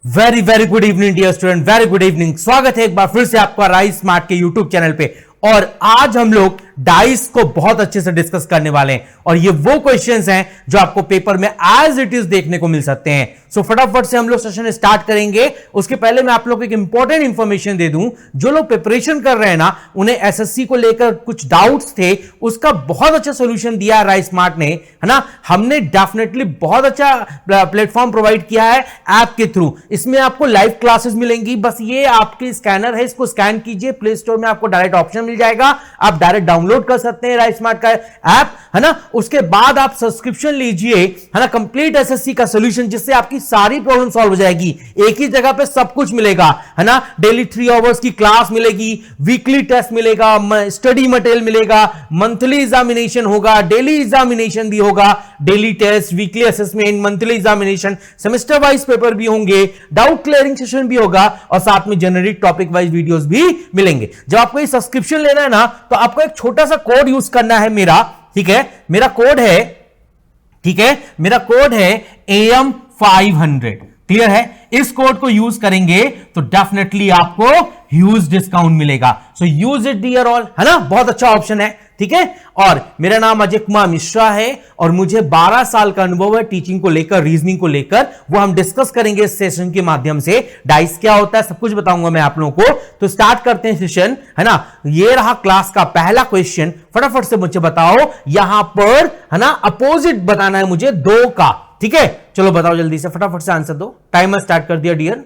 Very very good evening dear student, very good evening. स्वागत है एक बार फिर से आपका राइस स्मार्ट के यूट्यूब चैनल पे। और आज हम लोग डाइस को बहुत अच्छे से डिस्कस करने वाले हैं और ये वो क्वेश्चंस हैं जो आपको पेपर में एज इट इज देखने को मिल सकते हैं। सो फटाफट से हम लोग सेशन स्टार्ट करेंगे। उसके पहले मैं आप लोग को एक इंपॉर्टेंट इंफॉर्मेशन दे दूं, जो लोग प्रिपरेशन कर रहे हैं ना, उन्हें एसएससी को लेकर कुछ डाउट्स थे, उसका बहुत अच्छा सोल्यूशन दिया है राइस स्मार्ट ने, है ना। हमने डेफिनेटली बहुत अच्छा प्लेटफॉर्म प्रोवाइड किया है ऐप के थ्रू। इसमें आपको लाइव क्लासेस मिलेंगी। बस ये आपकी स्कैनर है, इसको स्कैन कीजिए, प्ले स्टोर में आपको डायरेक्ट ऑप्शन मिल जाएगा, आप डायरेक्ट डाउनलोड कर सकते हैं राइस स्मार्ट का ऐप, है ना। उसके बाद आप सब्सक्रिप्शन लीजिए, है ना, कंप्लीट एसएससी का सॉल्यूशन, जिससे आपकी सारी प्रॉब्लम सॉल्व हो जाएगी। एक ही जगह पे सब कुछ मिलेगा, है ना। डेली 3 आवर्स की क्लास मिलेगी, वीकली टेस्ट मिलेगा, स्टडी मटेरियल मिलेगा, मंथली एग्जामिनेशन होगा, डेली एग्जामिनेशन भी होगा, daily test, weekly assessment, monthly examination, semester wise paper भी होंगे, डाउट क्लियरिंग सेशन भी होगा और साथ में जेनरिक टॉपिक वाइज वीडियोस भी मिलेंगे। जब आपको ये सब्सक्रिप्शन लेना है ना, तो आपको एक छोटा सा कोड यूज करना है मेरा, ठीक है। मेरा कोड है, ठीक है, मेरा कोड है AM500, क्लियर है। इस कोड को यूज करेंगे तो डेफिनेटली आपको ह्यूज डिस्काउंट मिलेगा। सो यूज इट डियर ऑल, है ना, बहुत अच्छा ऑप्शन है, ठीक है। और मेरा नाम अजय कुमार मिश्रा है और मुझे 12 साल का अनुभव है टीचिंग को लेकर, रीजनिंग को लेकर। वो हम डिस्कस करेंगे इस सेशन के माध्यम से। डाइस क्या होता है सब कुछ बताऊंगा मैं आप लोगों को। तो स्टार्ट करते हैं सेशन, है ना। ये रहा क्लास का पहला क्वेश्चन। फटाफट से मुझे बताओ, यहां पर, है ना, अपोजिट बताना है मुझे 2 का, ठीक है। चलो बताओ जल्दी से, फटाफट से आंसर दो। टाइमर स्टार्ट कर दिया डियर।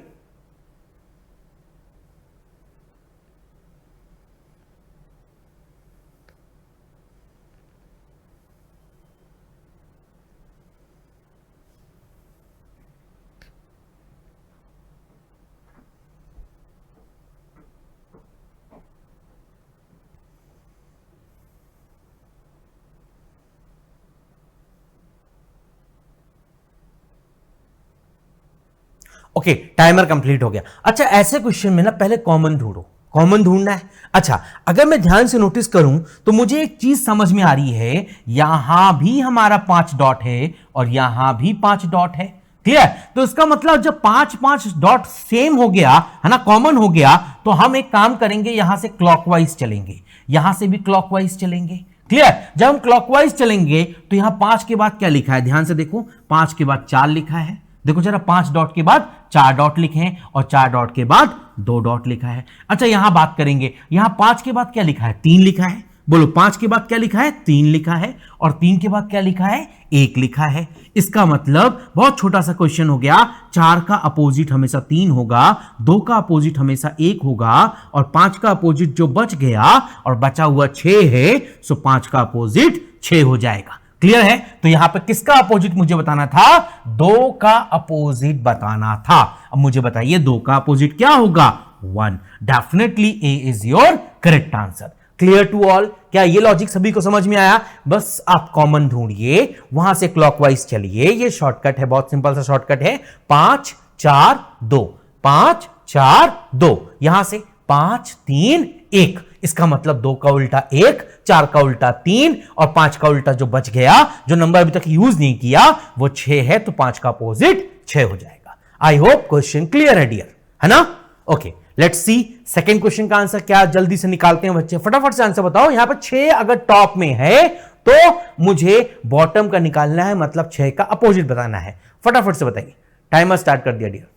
ओके, टाइमर कंप्लीट हो गया। अच्छा, ऐसे क्वेश्चन में ना पहले कॉमन ढूंढो, कॉमन ढूंढना है। अच्छा, अगर मैं ध्यान से नोटिस करूं तो मुझे एक चीज समझ में आ रही है, यहां भी हमारा 5 डॉट है और यहां भी 5 डॉट है, क्लियर। तो इसका मतलब जब 5 डॉट सेम हो गया, है ना, कॉमन हो गया, तो हम एक काम करेंगे, यहां से क्लॉकवाइज चलेंगे, यहां से भी क्लॉकवाइज चलेंगे, क्लियर। जब हम क्लॉकवाइज चलेंगे तो यहां 5 के बाद क्या लिखा है, ध्यान से देखो, 5 के बाद 4 लिखा है। देखो जरा, 5 डॉट के बाद 4 डॉट लिखे हैं और 4 डॉट के बाद 2 डॉट लिखा है। अच्छा, यहां बात करेंगे, यहां 5 के बाद क्या लिखा है, 3 लिखा है। बोलो, 5 के बाद क्या लिखा है, 3 लिखा है और 3 के बाद क्या लिखा है, 1 लिखा है। इसका मतलब बहुत छोटा सा क्वेश्चन हो गया। 4 का अपोजिट हमेशा 3 होगा, 2 का अपोजिट हमेशा 1 होगा और 5 का अपोजिट जो बच गया और बचा हुआ 6 है, सो 5 का अपोजिट 6 हो जाएगा। क्लियर है। तो यहां पर किसका अपोजिट मुझे बताना था, 2 का अपोजिट बताना था। अब मुझे बताइए 2 का अपोजिट क्या होगा, 1। Definitely A is your correct answer. Clear to all. क्या ये लॉजिक सभी को समझ में आया? बस आप कॉमन ढूंढिए, वहां से क्लॉकवाइज चलिए। ये शॉर्टकट है, बहुत सिंपल सा शॉर्टकट है, 5 4 2, 5 4 2, यहां से 5 3 1। इसका मतलब 2 का उल्टा 1, 4 का उल्टा 3 और 5 का उल्टा जो बच गया, जो नंबर अभी तक यूज नहीं किया, वो 6 है, तो 5 का अपोजिट 6 हो जाएगा। आई होप क्वेश्चन क्लियर है डियर, है ना। Okay, let's see second question का आंसर क्या, जल्दी से निकालते हैं बच्चे। फटाफट से आंसर बताओ। यहां पर 6 अगर टॉप में है तो मुझे बॉटम का निकालना है, मतलब 6 का अपोजिट बताना है। फटाफट से बताइए। टाइमर स्टार्ट कर दिया डियर।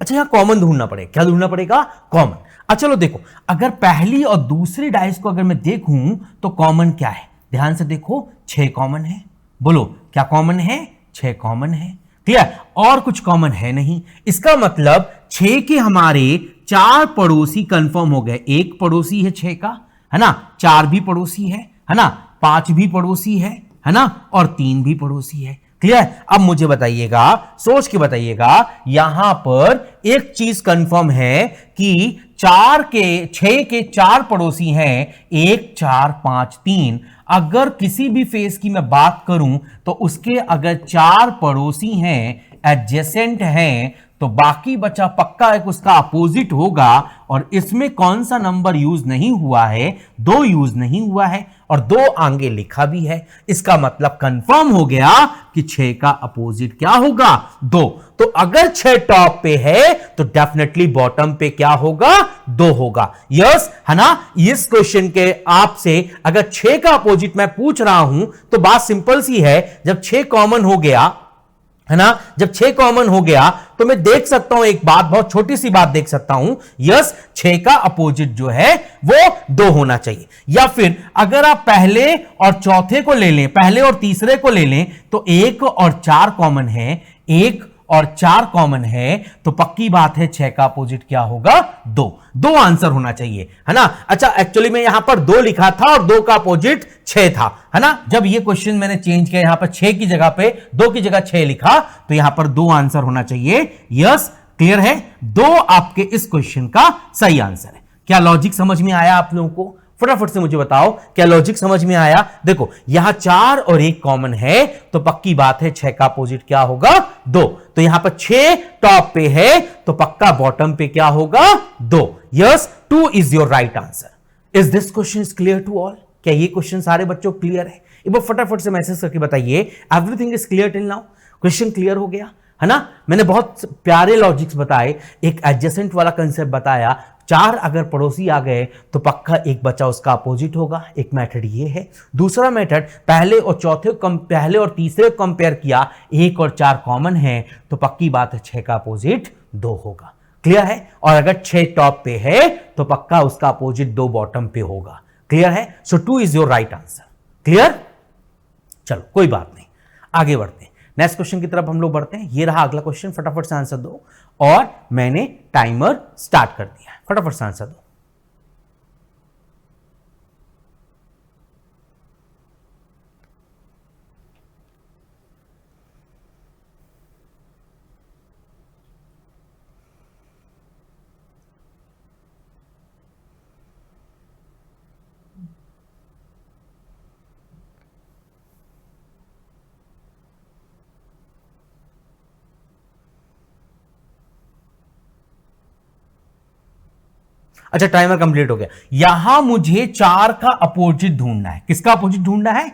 अच्छा, यहां कॉमन ढूंढना पड़ेगा। क्या ढूंढना पड़ेगा, कॉमन। अच्छा चलो देखो, अगर पहली और दूसरी डाइस को अगर मैं देखूं तो कॉमन क्या है, ध्यान से देखो, 6 कॉमन है। बोलो क्या कॉमन है, 6 कॉमन है, क्लियर। और कुछ कॉमन है नहीं। इसका मतलब 6 के हमारे 4 पड़ोसी कंफर्म हो गए। 1 पड़ोसी है 6 का, है ना, 4 भी पड़ोसी है ना, 5 भी पड़ोसी है ना, और 3 भी पड़ोसी है। क्लियर? अब मुझे बताइएगा, सोच के बताइएगा, यहां पर एक चीज कंफर्म है कि 6 के 4 पड़ोसी हैं, 1 4 5 3। अगर किसी भी फेस की मैं बात करूं तो उसके अगर 4 पड़ोसी हैं, एडजेसेंट हैं, तो बाकी बचा पक्का एक उसका अपोजिट होगा। और इसमें कौन सा नंबर यूज नहीं हुआ है? 2 यूज नहीं हुआ है और 2 आगे लिखा भी है। इसका मतलब कंफर्म हो गया कि 6 का अपोजिट क्या होगा? 2। तो अगर 6 टॉप पे है तो डेफिनेटली बॉटम पे क्या होगा? 2 होगा। यस, है ना? इस क्वेश्चन के आपसे अगर 6 का अपोजिट मैं पूछ रहा हूं तो बात सिंपल सी है। जब 6 कॉमन हो गया, है ना, जब 6 कॉमन हो गया तो मैं देख सकता हूं एक बात, बहुत छोटी सी बात देख सकता हूं। यस, 6 का अपोजिट जो है वो 2 होना चाहिए। या फिर अगर आप पहले और चौथे को ले लें, पहले और तीसरे को ले लें, तो 1 और 4 कॉमन है, 1 और 4 कॉमन है, तो पक्की बात है 6 का अपोजिट क्या होगा? 2। 2 आंसर होना चाहिए, है ना? अच्छा, एक्चुअली में यहां पर 2 लिखा था और 2 का अपोजिट 6 था, है ना? जब ये क्वेश्चन मैंने चेंज किया, यहां पर 6 की जगह पे 2 की जगह 6 लिखा, तो यहां पर 2 आंसर होना चाहिए। यस, क्लियर है? 2 आपके इस क्वेश्चन का सही आंसर है। क्या लॉजिक समझ में आया आप लोगों को? फटाफट से मुझे बताओ, क्या लॉजिक समझ में आया? देखो, यहां 4 और 1 कॉमन है, तो पक्की बात है 6 का अपोजिट क्या होगा? 2। तो यहां पर 6 टॉप पे है, तो पक्का बॉटम पे क्या होगा? 2। Yes, 2 is your right answer. Is this question is clear to all? क्या ये क्वेश्चन सारे बच्चों क्लियर है? एक बार फटाफट से मैसेज करके बताइए, everything is clear till now? Question clear हो गया, है ना? मैंने बहुत प्यारे लॉजिक्स बताए, एक एडजेसेंट वाला कंसेप्ट बताया। 4 अगर पड़ोसी आ गए तो पक्का एक बचा उसका अपोजिट होगा। एक मेथड ये है। दूसरा मेथड, पहले और तीसरे कंपेयर किया, 1 और 4 कॉमन है, तो पक्की बात है 6 का अपोजिट 2 होगा। क्लियर है? और अगर 6 टॉप पे है तो पक्का उसका अपोजिट 2 बॉटम पे होगा। क्लियर है? सो 2 is your right answer. Clear? चलो कोई बात नहीं, आगे बढ़ते हैं। नेक्स्ट क्वेश्चन की तरफ हम लोग बढ़ते हैं। ये रहा अगला क्वेश्चन, फटाफट से आंसर दो। और मैंने टाइमर स्टार्ट कर दिया है, फटाफट से आंसर दो। अच्छा, टाइमर कंप्लीट हो गया। यहां मुझे 4 का अपोजिट ढूंढना है। किसका अपोजिट ढूंढना है?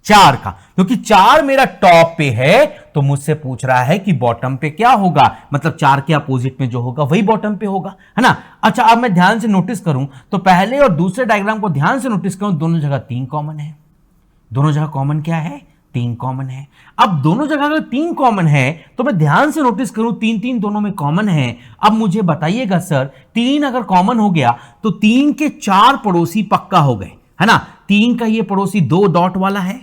4 का, क्योंकि 4 मेरा टॉप पे है, तो मुझसे पूछ रहा है कि बॉटम पे क्या होगा। मतलब 4 के अपोजिट में जो होगा वही बॉटम पे होगा, है ना? अच्छा, अब मैं ध्यान से नोटिस करूं तो पहले और दूसरे डायग्राम को ध्यान से नोटिस करूं, दोनों जगह 3 कॉमन है। दोनों जगह कॉमन क्या है? 3 कॉमन है। अब दोनों जगह अगर 3 कॉमन है तो मैं ध्यान से नोटिस करूं, 3 दोनों में कॉमन है। अब मुझे बताइएगा सर, 3 अगर कॉमन हो गया तो 3 के 4 पड़ोसी पक्का हो गए, है ना? 3 का ये पड़ोसी 2 डॉट वाला है,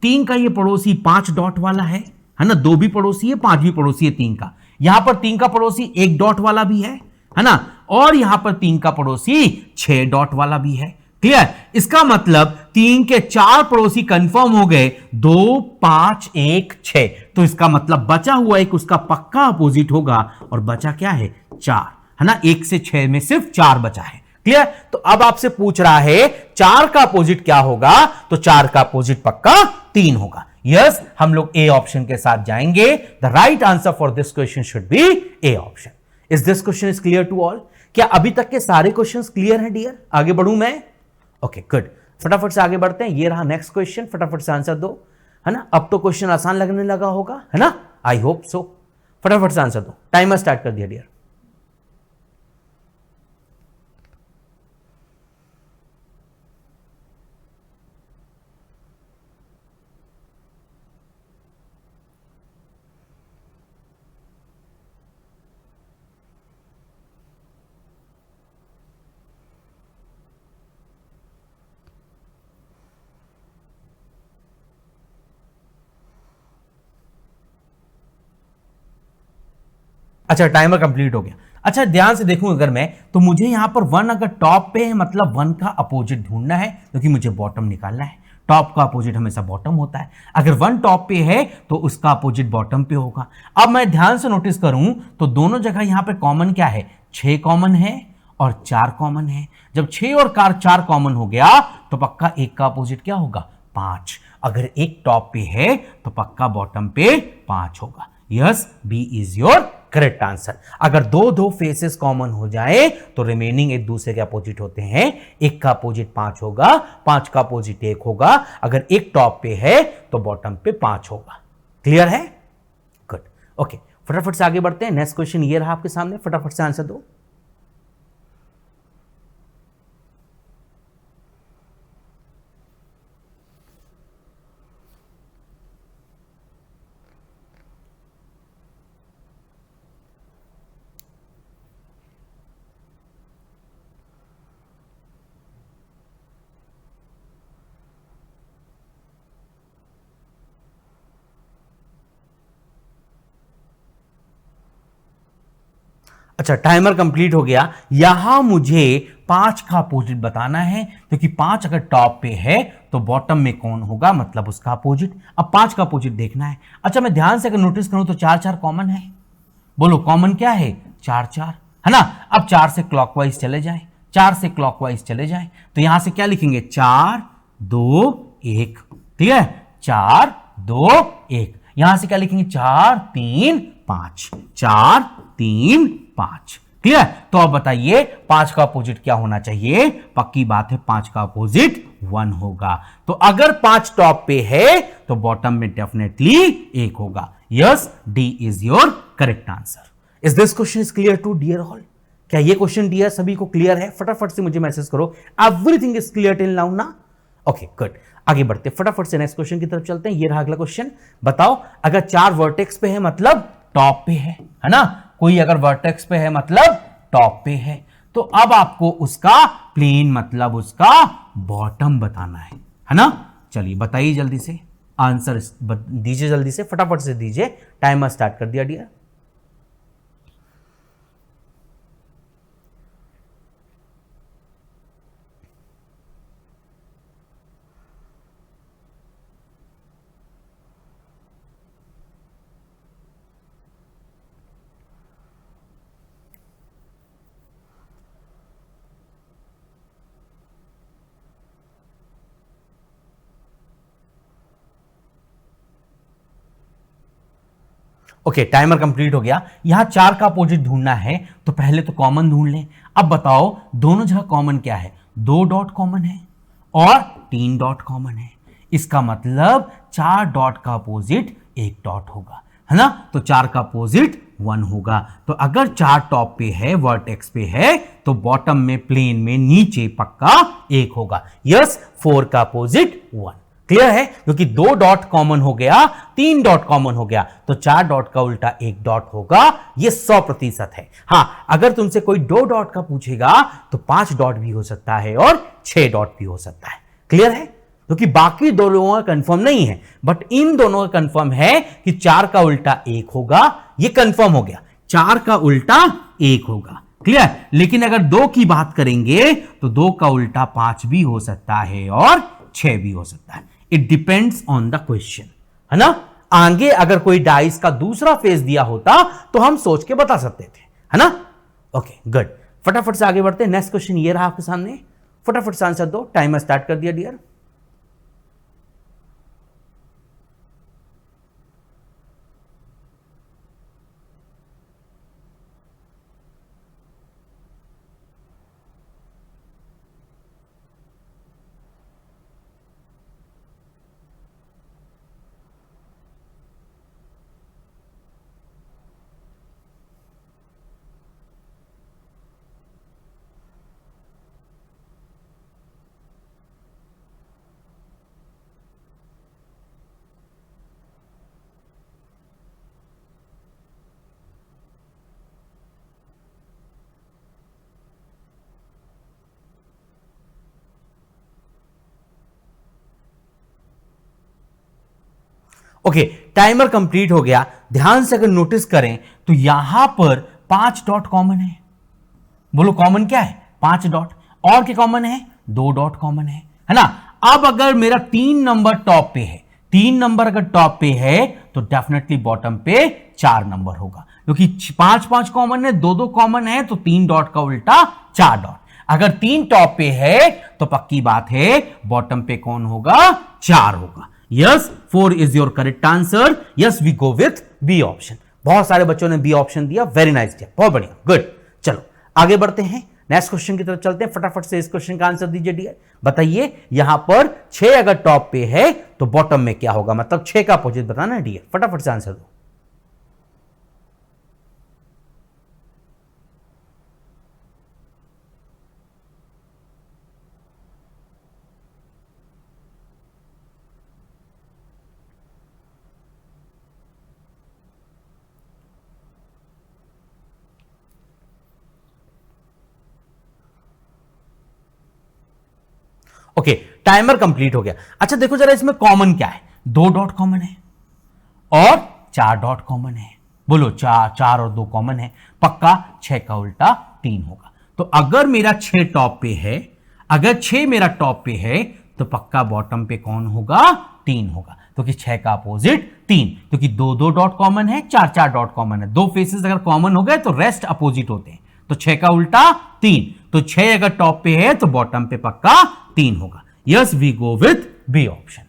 3 का ये पड़ोसी 5 डॉट वाला है ना? 2 भी पड़ोसी है, 5 भी पड़ोसी है 3 का। यहां पर 3 का पड़ोसी 1 डॉट वाला भी है ना? और यहां पर 3 का पड़ोसी 6 डॉट वाला भी है। क्लियर? इसका मतलब 3 के 4 पड़ोसी कंफर्म हो गए, 2 5 1 6। तो इसका मतलब बचा हुआ एक उसका पक्का अपोजिट होगा, और बचा क्या है? 4, है ना? 1 से 6 में सिर्फ 4 बचा है। क्लियर? तो अब आपसे पूछ रहा है 4 का अपोजिट क्या होगा, तो 4 का अपोजिट पक्का 3 होगा। यस, हम लोग ए ऑप्शन के साथ जाएंगे। The right answer for this question should be A option. Is this question is clear to all? क्या अभी तक के सारे क्वेश्चंस क्लियर हैं डियर? आगे बढ़ूं मैं? Okay, good. फटाफट से आगे बढ़ते हैं। ये रहा नेक्स्ट क्वेश्चन, फटाफट से आंसर दो, है ना? अब तो क्वेश्चन आसान लगने लगा होगा, है ना? I hope so. फटाफट से आंसर दो। टाइमर स्टार्ट कर दिया डियर। अच्छा, टाइमर कंप्लीट हो गया। अच्छा, ध्यान से देखूं अगर मैं, तो मुझे यहां पर 1 अगर टॉप पे है, मतलब 1 का अपोजिट ढूंढना है, क्योंकि मुझे बॉटम निकालना है। टॉप का अपोजिट हमेशा बॉटम होता है। अगर 1 टॉप पे है तो उसका अपोजिट बॉटम पे होगा। अब मैं ध्यान से नोटिस करूं तो दोनों जगह यहां पे कॉमन क्या है, 6 कॉमन है और 4 कॉमन है। जब 6 और 4 कॉमन हो गया तो पक्का एक का अपोजिट क्या होगा, 5। अगर एक टॉप पे है तो पक्का बॉटम पे 5 होगा। Yes, B is your correct answer. अगर दो फेसेस कॉमन हो जाए तो रिमेनिंग एक दूसरे के अपोजिट होते हैं। एक का अपोजिट 5 होगा, 5 का अपोजिट 1 होगा। अगर एक टॉप पे है तो बॉटम पे 5 होगा। क्लियर है? गुड, ओके, फटाफट से आगे बढ़ते हैं। नेक्स्ट क्वेश्चन ये रहा आपके सामने, फटाफट से आंसर दो। अच्छा, टाइमर कंप्लीट हो गया। यहां मुझे 5 का अपोजिट बताना है, क्योंकि 5 अगर टॉप पे है तो बॉटम में कौन होगा, मतलब उसका अपोजिट। अब 5 का अपोजिट देखना है। अच्छा, मैं ध्यान से अगर नोटिस करूं तो 4 कॉमन है। बोलो कॉमन क्या है, 4 है ना। अब 4 से क्लॉकवाइज चले जाएं, 4 से क्लॉकवाइज चले जाएं तो यहां से क्या लिखेंगे, 4 2 1। ठीक है, 4 2 1। यहां से क्या लिखेंगे, 4 3 5, 4 3 5। क्लियर? तो अब बताइए 5 का अपोजिट क्या होना चाहिए। पक्की बात है 5 का अपोजिट 1 होगा। तो अगर 5 टॉप पे है तो बॉटम में डेफिनेटली 1 होगा। Yes, D is your correct answer. Is this question is clear to dear all? क्या ये क्वेश्चन डियर सभी को क्लियर है? फटाफट से मुझे मैसेज करो, everything is clear till now ना। Okay, good. आगे बढ़ते फटाफट से नेक्स्ट क्वेश्चन की तरफ चलते हैं। ये रहा अगला क्वेश्चन। बताओ, अगर 4 वर्टेक्स पे है मतलब टॉप पे है ना। कोई अगर वर्टेक्स पे है मतलब टॉप पे है, तो अब आपको उसका प्लेन मतलब उसका बॉटम बताना है ना। चलिए बताइए जल्दी से, आंसर दीजिए जल्दी से, फटाफट से दीजिए। टाइमर स्टार्ट कर दिया डियर। ओके, टाइमर कंप्लीट हो गया। यहां 4 का अपोजिट ढूंढना है तो पहले तो कॉमन ढूंढ लें। अब बताओ दोनों जगह कॉमन क्या है, 2 डॉट कॉमन है और 3 डॉट कॉमन है। इसका मतलब 4 डॉट का अपोजिट 1 डॉट होगा, है ना। तो 4 का अपोजिट 1 होगा। तो अगर 4 टॉप पे है, वर्टेक्स पे है, तो बॉटम में प्लेन में नीचे पक्का 1 होगा। यस, 4 का अपोजिट 1। क्लियर है? क्योंकि 2 डॉट कॉमन हो गया, 3 डॉट कॉमन हो गया, तो 4 डॉट का उल्टा 1 डॉट होगा। यह 100% है। हां, अगर तुमसे कोई 2 डॉट का पूछेगा तो 5 डॉट भी हो सकता है और 6 डॉट भी हो सकता है। क्लियर है? क्योंकि बाकी दो लोगों का कंफर्म नहीं है, बट इन दोनों का कंफर्म है कि 4 का उल्टा 1 होगा। यह कंफर्म हो गया, 4 का उल्टा 1 होगा। क्लियर? लेकिन अगर 2 की बात करेंगे तो 2 का उल्टा 5 भी हो सकता है और 6 भी हो सकता है। It depends on the question, है ना। आगे अगर कोई डाइस का दूसरा फेस दिया होता तो हम सोच के बता सकते थे, है ना। Okay, good. फटाफट से आगे बढ़ते हैं। नेक्स्ट क्वेश्चन ये रहा आपके सामने, फटाफट से आंसर दो। टाइमर स्टार्ट कर दिया डियर। ओके, टाइमर कंप्लीट हो गया। ध्यान से अगर नोटिस करें तो यहां पर 5 डॉट कॉमन है। बोलो कॉमन क्या है, 5 डॉट। और क्या कॉमन है, 2 डॉट कॉमन है ना। अब अगर मेरा 3 नंबर टॉप पे है, 3 नंबर अगर टॉप पे है तो डेफिनेटली बॉटम पे 4 नंबर होगा, क्योंकि 5 5 कॉमन है, 2 2 कॉमन है, तो 3 डॉट का उल्टा 4 डॉट। अगर 3 टॉप पे है तो पक्की बात है बॉटम पे कौन होगा, 4 होगा। Yes, 4 is your correct answer. Yes, we go with B option. बहुत सारे बच्चों ने बी ऑप्शन दिया, वेरी नाइस दिया, बहुत बढ़िया, गुड। चलो आगे बढ़ते हैं, नेक्स्ट क्वेश्चन की तरफ चलते हैं। फटाफट से इस क्वेश्चन का आंसर दीजिए डियर। बताइए यहां पर 6 अगर टॉप पे है तो बॉटम में क्या होगा, मतलब 6 का अपोजिट बताना है डियर, फटाफट से आंसर दो। ओके, टाइमर कंप्लीट हो गया। अच्छा देखो जरा इसमें कॉमन क्या है, 2 डॉट कॉमन है और 4 डॉट कॉमन है। बोलो 4 और 2 कॉमन है, पक्का 6 का उल्टा 3 होगा। तो अगर मेरा 6 टॉप पे है, अगर 6 मेरा टॉप पे है तो पक्का बॉटम पे कौन होगा, 3 होगा, क्योंकि 6 का अपोजिट 3, क्योंकि 2 2 डॉट कॉमन है, 4 4 डॉट कॉमन है। 2 फेसेस अगर कॉमन हो गए तो रेस्ट अपोजिट होते हैं, तो 6 का उल्टा 3, तो 6 अगर टॉप पे है तो बॉटम पे पक्का 3 होगा। Yes, we go with B option.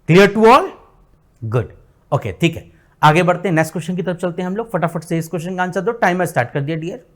Clear to all, good. Okay ठीक है, आगे बढ़ते हैं, नेक्स्ट क्वेश्चन की तरफ चलते हैं हम लोग। फटाफट से इस क्वेश्चन का आंसर दो, टाइमर स्टार्ट कर दिया डियर।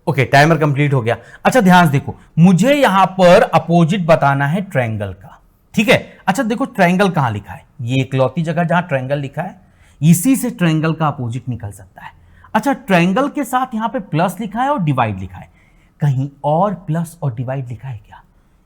ओके, टाइमर कंप्लीट हो गया। अच्छा ध्यान से देखो, मुझे यहां पर अपोजिट बताना है ट्रायंगल का, ठीक है। अच्छा देखो ट्रायंगल कहां लिखा है, ये इकलौती जगह जहां ट्रायंगल लिखा है, इसी से ट्रायंगल का अपोजिट निकल सकता है। अच्छा ट्रायंगल के साथ यहां पे प्लस लिखा है और डिवाइड लिखा है, कहीं और प्लस और डिवाइड लिखा है क्या?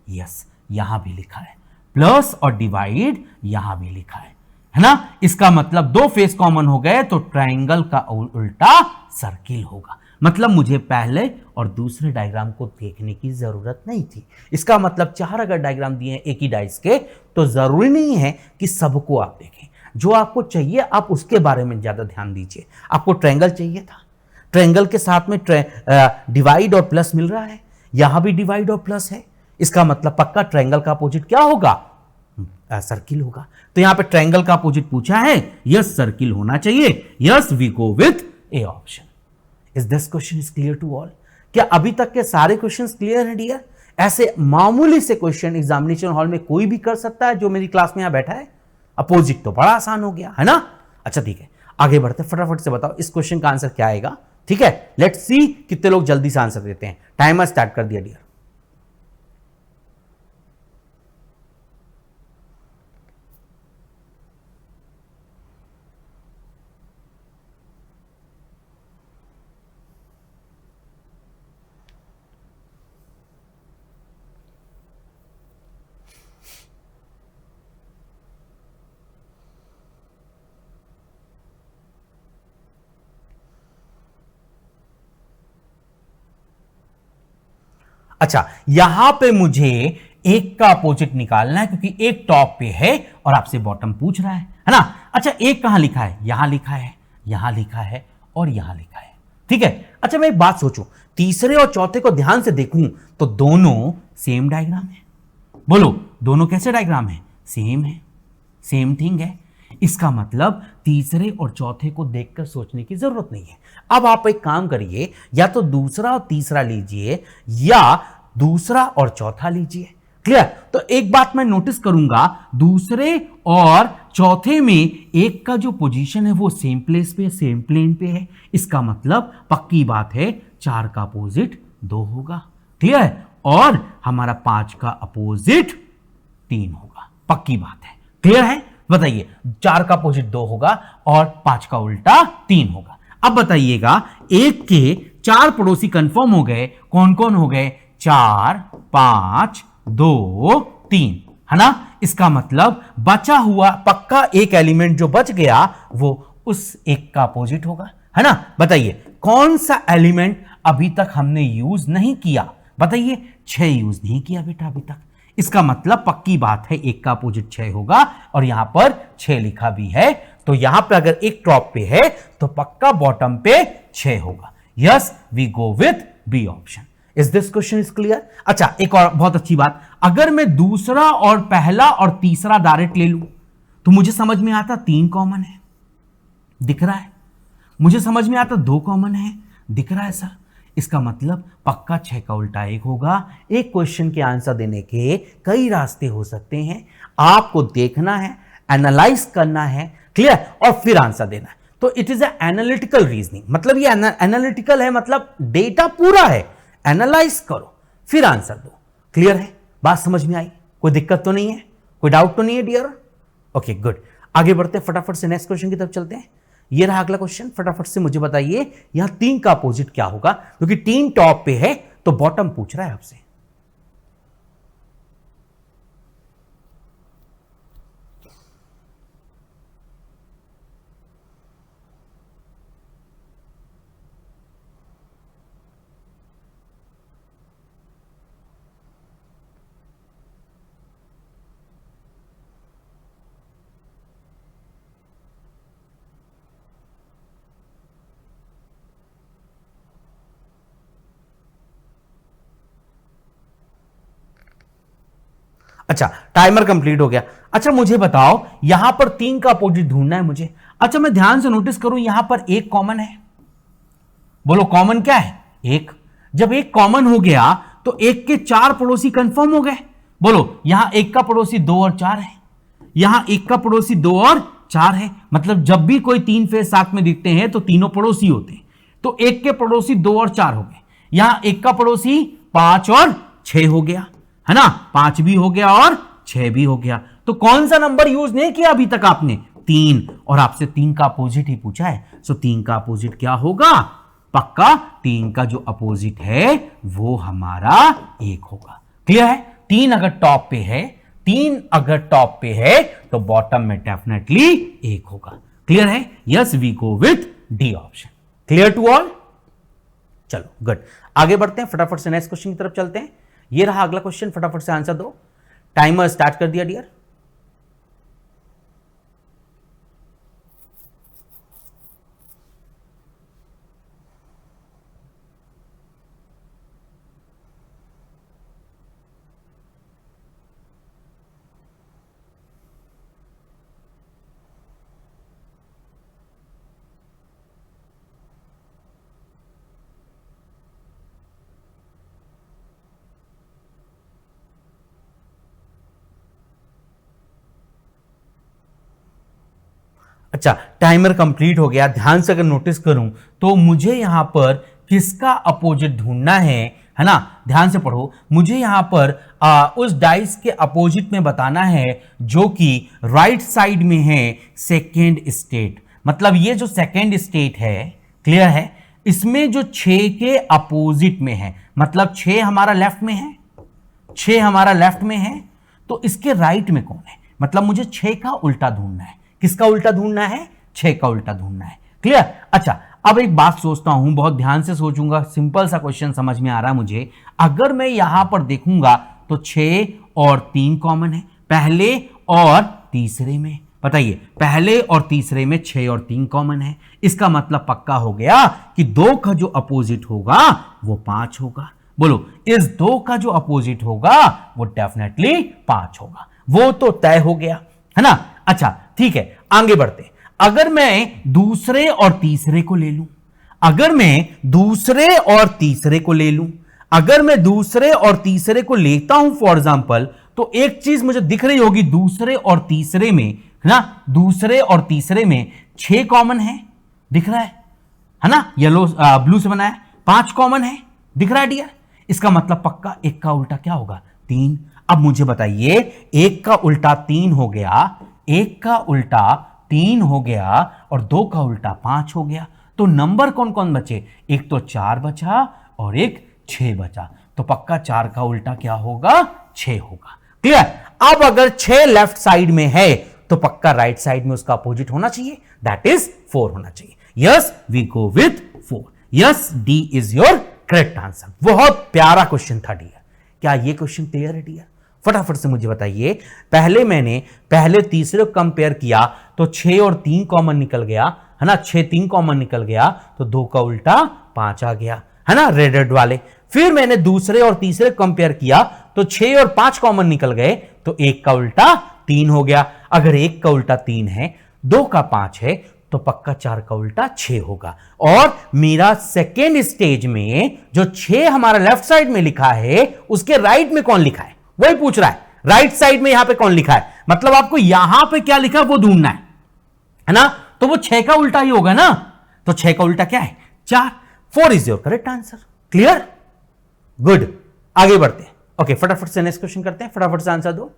यस, यहां भी लिखा है, प्लस और डिवाइड यहां भी लिखा है ना। इसका मतलब 2 फेस कॉमन हो गए तो ट्रायंगल का उल्टा सर्किल होगा। मतलब मुझे पहले और दूसरे डायग्राम को देखने की जरूरत नहीं थी। इसका मतलब 4 अगर डायग्राम दिए हैं एक ही डाइस के तो जरूरी नहीं है कि सबको आप देखें, जो आपको चाहिए आप उसके बारे में ज्यादा ध्यान दीजिए। आपको ट्रायंगल चाहिए था, ट्रायंगल के साथ में डिवाइड और प्लस मिल रहा है, यहां भी डिवाइड और प्लस है, इसका मतलब पक्का ट्रायंगल का अपोजिट क्या होगा, सर्किल होगा। तो यहां पे ट्रायंगल का अपोजिट पूछा है, यस सर्किल होना चाहिए। Yes, we go with A option. Is this question is clear to all? क्या अभी तक के सारे क्वेश्चंस क्लियर हैं डियर? ऐसे मामूली से क्वेश्चन एग्जामिनेशन हॉल में कोई भी कर सकता है जो मेरी क्लास में यहां बैठा है। अपोजिट तो बड़ा आसान हो गया है ना। अच्छा ठीक है, आगे बढ़ते, फटाफट से बताओ इस क्वेश्चन का आंसर क्या आएगा। ठीक है, लेट्स सी कितने लोग जल्दी से आंसर देते हैं। टाइमर स्टार्ट कर दिया डियर। अच्छा यहां पे मुझे एक का अपोजिट निकालना है, क्योंकि एक टॉप पे है और आपसे बॉटम पूछ रहा है ना। अच्छा एक कहां लिखा है, यहां लिखा है, यहां लिखा है और यहां लिखा है, ठीक है। अच्छा मैं एक बात सोचूं, तीसरे और चौथे को ध्यान से देखूं तो दोनों सेम डायग्राम है। बोलो दोनों कैसे डायग्राम है, सेम है, सेम थिंग है। इसका मतलब तीसरे और चौथे को देखकर सोचने की जरूरत नहीं है। अब आप एक काम करिए, या तो दूसरा और तीसरा लीजिए या दूसरा और चौथा लीजिए। क्लियर? तो एक बात मैं नोटिस करूंगा, दूसरे और चौथे में एक का जो पोजीशन है वो सेम प्लेस पे, सेम प्लेन पे है। इसका मतलब पक्की बात है 4 का अपोजिट 2 होगा। क्लियर? और हमारा 5 का अपोजिट 3 होगा, पक्की बात है। क्लियर है? बताइए 4 का अपोजिट 2 होगा और 5 का उल्टा 3 होगा। अब बताइएगा, एक के 4 पड़ोसी कंफर्म हो गए, कौन कौन हो गए, 4 5 2 3, है ना। इसका मतलब बचा हुआ पक्का एक एलिमेंट जो बच गया वो उस एक का अपोजिट होगा, है ना। बताइए कौन सा एलिमेंट अभी तक हमने यूज नहीं किया, बताइए 6 यूज नहीं किया बेटा अभी तक। इसका मतलब पक्की बात है एक का अपोजिट 6 होगा और यहां पर 6 लिखा भी है, तो यहां पे अगर एक टॉप पे है तो पक्का बॉटम पे 6 होगा। Yes we go with B option. Is this question is clear. अच्छा एक और बहुत अच्छी बात, अगर मैं दूसरा और पहला और तीसरा डायरेक्ट ले लूं तो मुझे समझ में आता 3 कॉमन है, दिख रहा है। मुझे समझ में आता 2 कॉमन है, दिख रहा है सर। इसका मतलब पक्का 6 का उल्टा 1 होगा। एक क्वेश्चन के आंसर देने के कई रास्ते हो सकते हैं, आपको देखना है, एनालाइज करना है, क्लियर, और फिर आंसर देना है। तो इट इज एनालिटिकल रीजनिंग, मतलब ये एनालिटिकल है, मतलब डेटा पूरा है, एनालाइज करो फिर आंसर दो। क्लियर है, बात समझ में आई, कोई दिक्कत तो नहीं है, कोई डाउट तो नहीं है डियर। ओके गुड, आगे बढ़ते हैं, फटाफट से नेक्स्ट क्वेश्चन की तरफ चलते हैं। ये रहा अगला क्वेश्चन, फटाफट से मुझे बताइए यहां 3 का अपोजिट क्या होगा, क्योंकि 3 टॉप पे है तो बॉटम पूछ रहा है आपसे। अच्छा टाइमर कंप्लीट हो गया। अच्छा मुझे बताओ यहां पर 3 का अपोजिट ढूंढना है मुझे। अच्छा मैं ध्यान से नोटिस करूं यहां पर एक कॉमन है, बोलो कॉमन क्या है, एक। जब एक कॉमन हो गया तो एक के 4 पड़ोसी कंफर्म हो गए। बोलो यहां एक का पड़ोसी 2 और 4 है, यहां एक का पड़ोसी 2 और 4 है, मतलब जब भी कोई 3 फेस साथ में दिखते हैं तो तीनों पड़ोसी होते हैं। तो एक के पड़ोसी 2 और 4 हो गए, यहां एक का पड़ोसी 5 और 6 हो गया, है ना, 5 भी हो गया और 6 भी हो गया। तो कौन सा नंबर यूज नहीं किया अभी तक आपने, 3, और आपसे 3 का अपोजिट ही पूछा है। सो 3 का अपोजिट क्या होगा, पक्का 3 का जो अपोजिट है वो हमारा 1 होगा। क्लियर है, 3 अगर टॉप पे है, 3 अगर टॉप पे है तो बॉटम में डेफिनेटली 1 होगा। क्लियर है, yes we go with D option. Clear to all, चलो गुड, आगे बढ़ते हैं, फटाफट से नेक्स्ट क्वेश्चन की तरफ चलते हैं। ये रहा अगला क्वेश्चन, फटाफट से आंसर दो। टाइमर स्टार्ट कर दिया डियर। अच्छा टाइमर कंप्लीट हो गया। ध्यान से अगर नोटिस करूं तो मुझे यहां पर किसका अपोजिट ढूंढना है ना, ध्यान से पढ़ो। मुझे यहां पर उस डाइस के अपोजिट में बताना है जो कि राइट साइड में है सेकेंड स्टेट, मतलब ये जो सेकेंड स्टेट है, क्लियर है, इसमें जो 6 के अपोजिट में है, मतलब 6 हमारा लेफ्ट में है, 6 हमारा लेफ्ट में है, तो इसके राइट में कौन है, मतलब मुझे 6 का उल्टा ढूंढना है। किसका उल्टा ढूंढना है, 6 का उल्टा ढूंढना है। क्लियर। अच्छा अब एक बात सोचता हूं, बहुत ध्यान से सोचूंगा, सिंपल सा क्वेश्चन समझ में आ रहा है मुझे। अगर मैं यहां पर देखूंगा तो 6 और 3 कॉमन है, पहले और तीसरे में, बताइए पहले और तीसरे में 6 और 3 कॉमन है। इसका मतलब पक्का हो गया कि 2 का जो अपोजिट होगा वो 5 होगा। बोलो इस 2 का जो अपोजिट होगा वो डेफिनेटली 5 होगा, वो तो तय हो गया, है ना। अच्छा ठीक है, आगे बढ़ते। अगर मैं दूसरे और तीसरे को ले लूं, अगर मैं दूसरे और तीसरे को ले लूं, अगर मैं दूसरे और तीसरे को लेता हूं फॉर एग्जांपल, तो एक चीज मुझे दिख रही होगी दूसरे और तीसरे में, ना, दूसरे और तीसरे में 6 कॉमन है, दिख रहा है ना, येलो ब्लू से बनाया, 5 कॉमन है, दिख रहा है डियर। इसका मतलब पक्का 1 का उल्टा क्या होगा, 3। अब मुझे बताइए 1 का उल्टा 3 हो गया, 1 का उल्टा 3 हो गया और 2 का उल्टा 5 हो गया, तो नंबर कौन कौन बचे, एक तो 4 बचा और एक 6 बचा, तो पक्का 4 का उल्टा क्या होगा, 6 होगा। क्लियर? अब अगर 6 लेफ्ट साइड में है तो पक्का राइट साइड में उसका अपोजिट होना चाहिए, दैट इज 4 होना चाहिए। Yes, we go with 4। Yes, D is your correct answer. बहुत प्यारा क्वेश्चन था डियर। क्या ये क्वेश्चन क्लियर है डियर? फटाफट से मुझे बताइए। पहले मैंने पहले तीसरे को कंपेयर किया तो 6 और 3 कॉमन निकल गया, है ना, 6 3 कॉमन निकल गया तो 2 का उल्टा 5 आ गया, है ना, रेडेड वाले। फिर मैंने दूसरे और तीसरे कंपेयर किया तो 6 और 5 कॉमन निकल गए तो 1 का उल्टा 3 हो गया। अगर 1 का उल्टा 3 है, 2 का 5 है तो पक्का 4 का उल्टा 6 होगा। और मेरा सेकेंड स्टेज में जो 6 हमारा लेफ्ट साइड में लिखा है उसके राइट में कौन लिखा है वही पूछ रहा है। राइट साइड में यहां पे कौन लिखा है, मतलब आपको यहां पे क्या लिखा है वो ढूंढना है ना। तो वो 6 का उल्टा ही होगा ना, तो 6 का उल्टा क्या है 4। 4 is your correct answer. Clear? Good, आगे बढ़ते हैं। ओके, फटाफट से नेक्स्ट क्वेश्चन करते हैं, फटाफट से आंसर दो।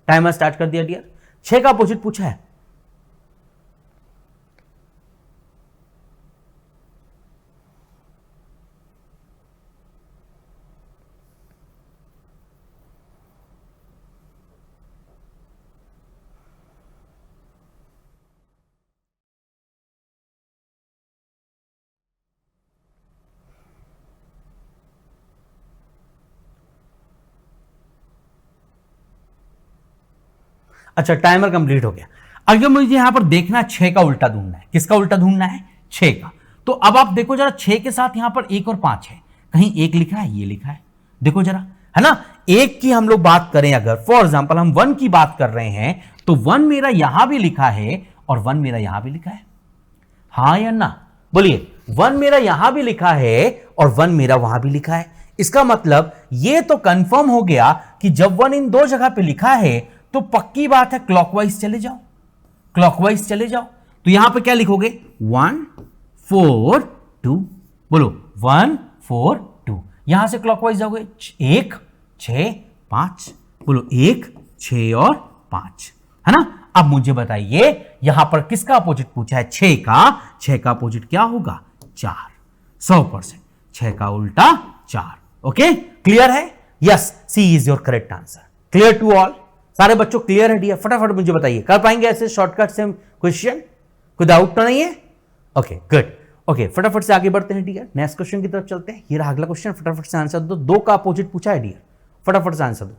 टाइमर स्टार्ट कर दिया डियर। 6 का अपोजिट पूछा है। अच्छा, टाइमर कंप्लीट हो गया। अगर मुझे यहां पर देखना 6 का उल्टा ढूंढना है, किसका उल्टा ढूंढना है 6 का। तो अब आप देखो जरा 6 के साथ यहां पर 1 और 5 है, कहीं 1 लिखा है, ये लिखा है, देखो जरा, है ना। 1 की हम लोग बात करें, अगर फॉर एग्जांपल हम 1 की बात कर रहे हैं तो 1 मेरा यहां भी लिखा है और 1 मेरा यहां भी लिखा है, हां या ना, बोलिए। 1 मेरा यहां भी लिखा है और 1 मेरा वहां भी लिखा है। इसका मतलब ये तो कंफर्म हो गया कि जब 1 इन 2 जगह पे लिखा है तो पक्की बात है क्लॉकवाइज चले जाओ, क्लॉकवाइज चले जाओ। तो यहां पे क्या लिखोगे 1 4 2, बोलो 1 4 2। यहां से क्लॉकवाइज जाओगे 1 6 5, बोलो 1 6 और 5, है ना। अब मुझे बताइए यहां पर किसका अपोजिट पूछा है 6 का। 6 का अपोजिट क्या होगा 4, 100%। 6 का उल्टा 4। ओके, क्लियर है? Yes, C is your correct answer. Clear to all? सारे बच्चों क्लियर है डियर? फटाफट मुझे बताइए, कर पाएंगे ऐसे शॉर्टकट से क्वेश्चन? कोई डाउट तो नहीं है? Okay, good. ओके, फटाफट से आगे बढ़ते हैं डियर, नेक्स्ट क्वेश्चन की तरफ चलते हैं। ये रहा अगला क्वेश्चन, फटाफट से आंसर दो। 2 का अपोजिट पूछा है डियर, फटाफट से आंसर दो।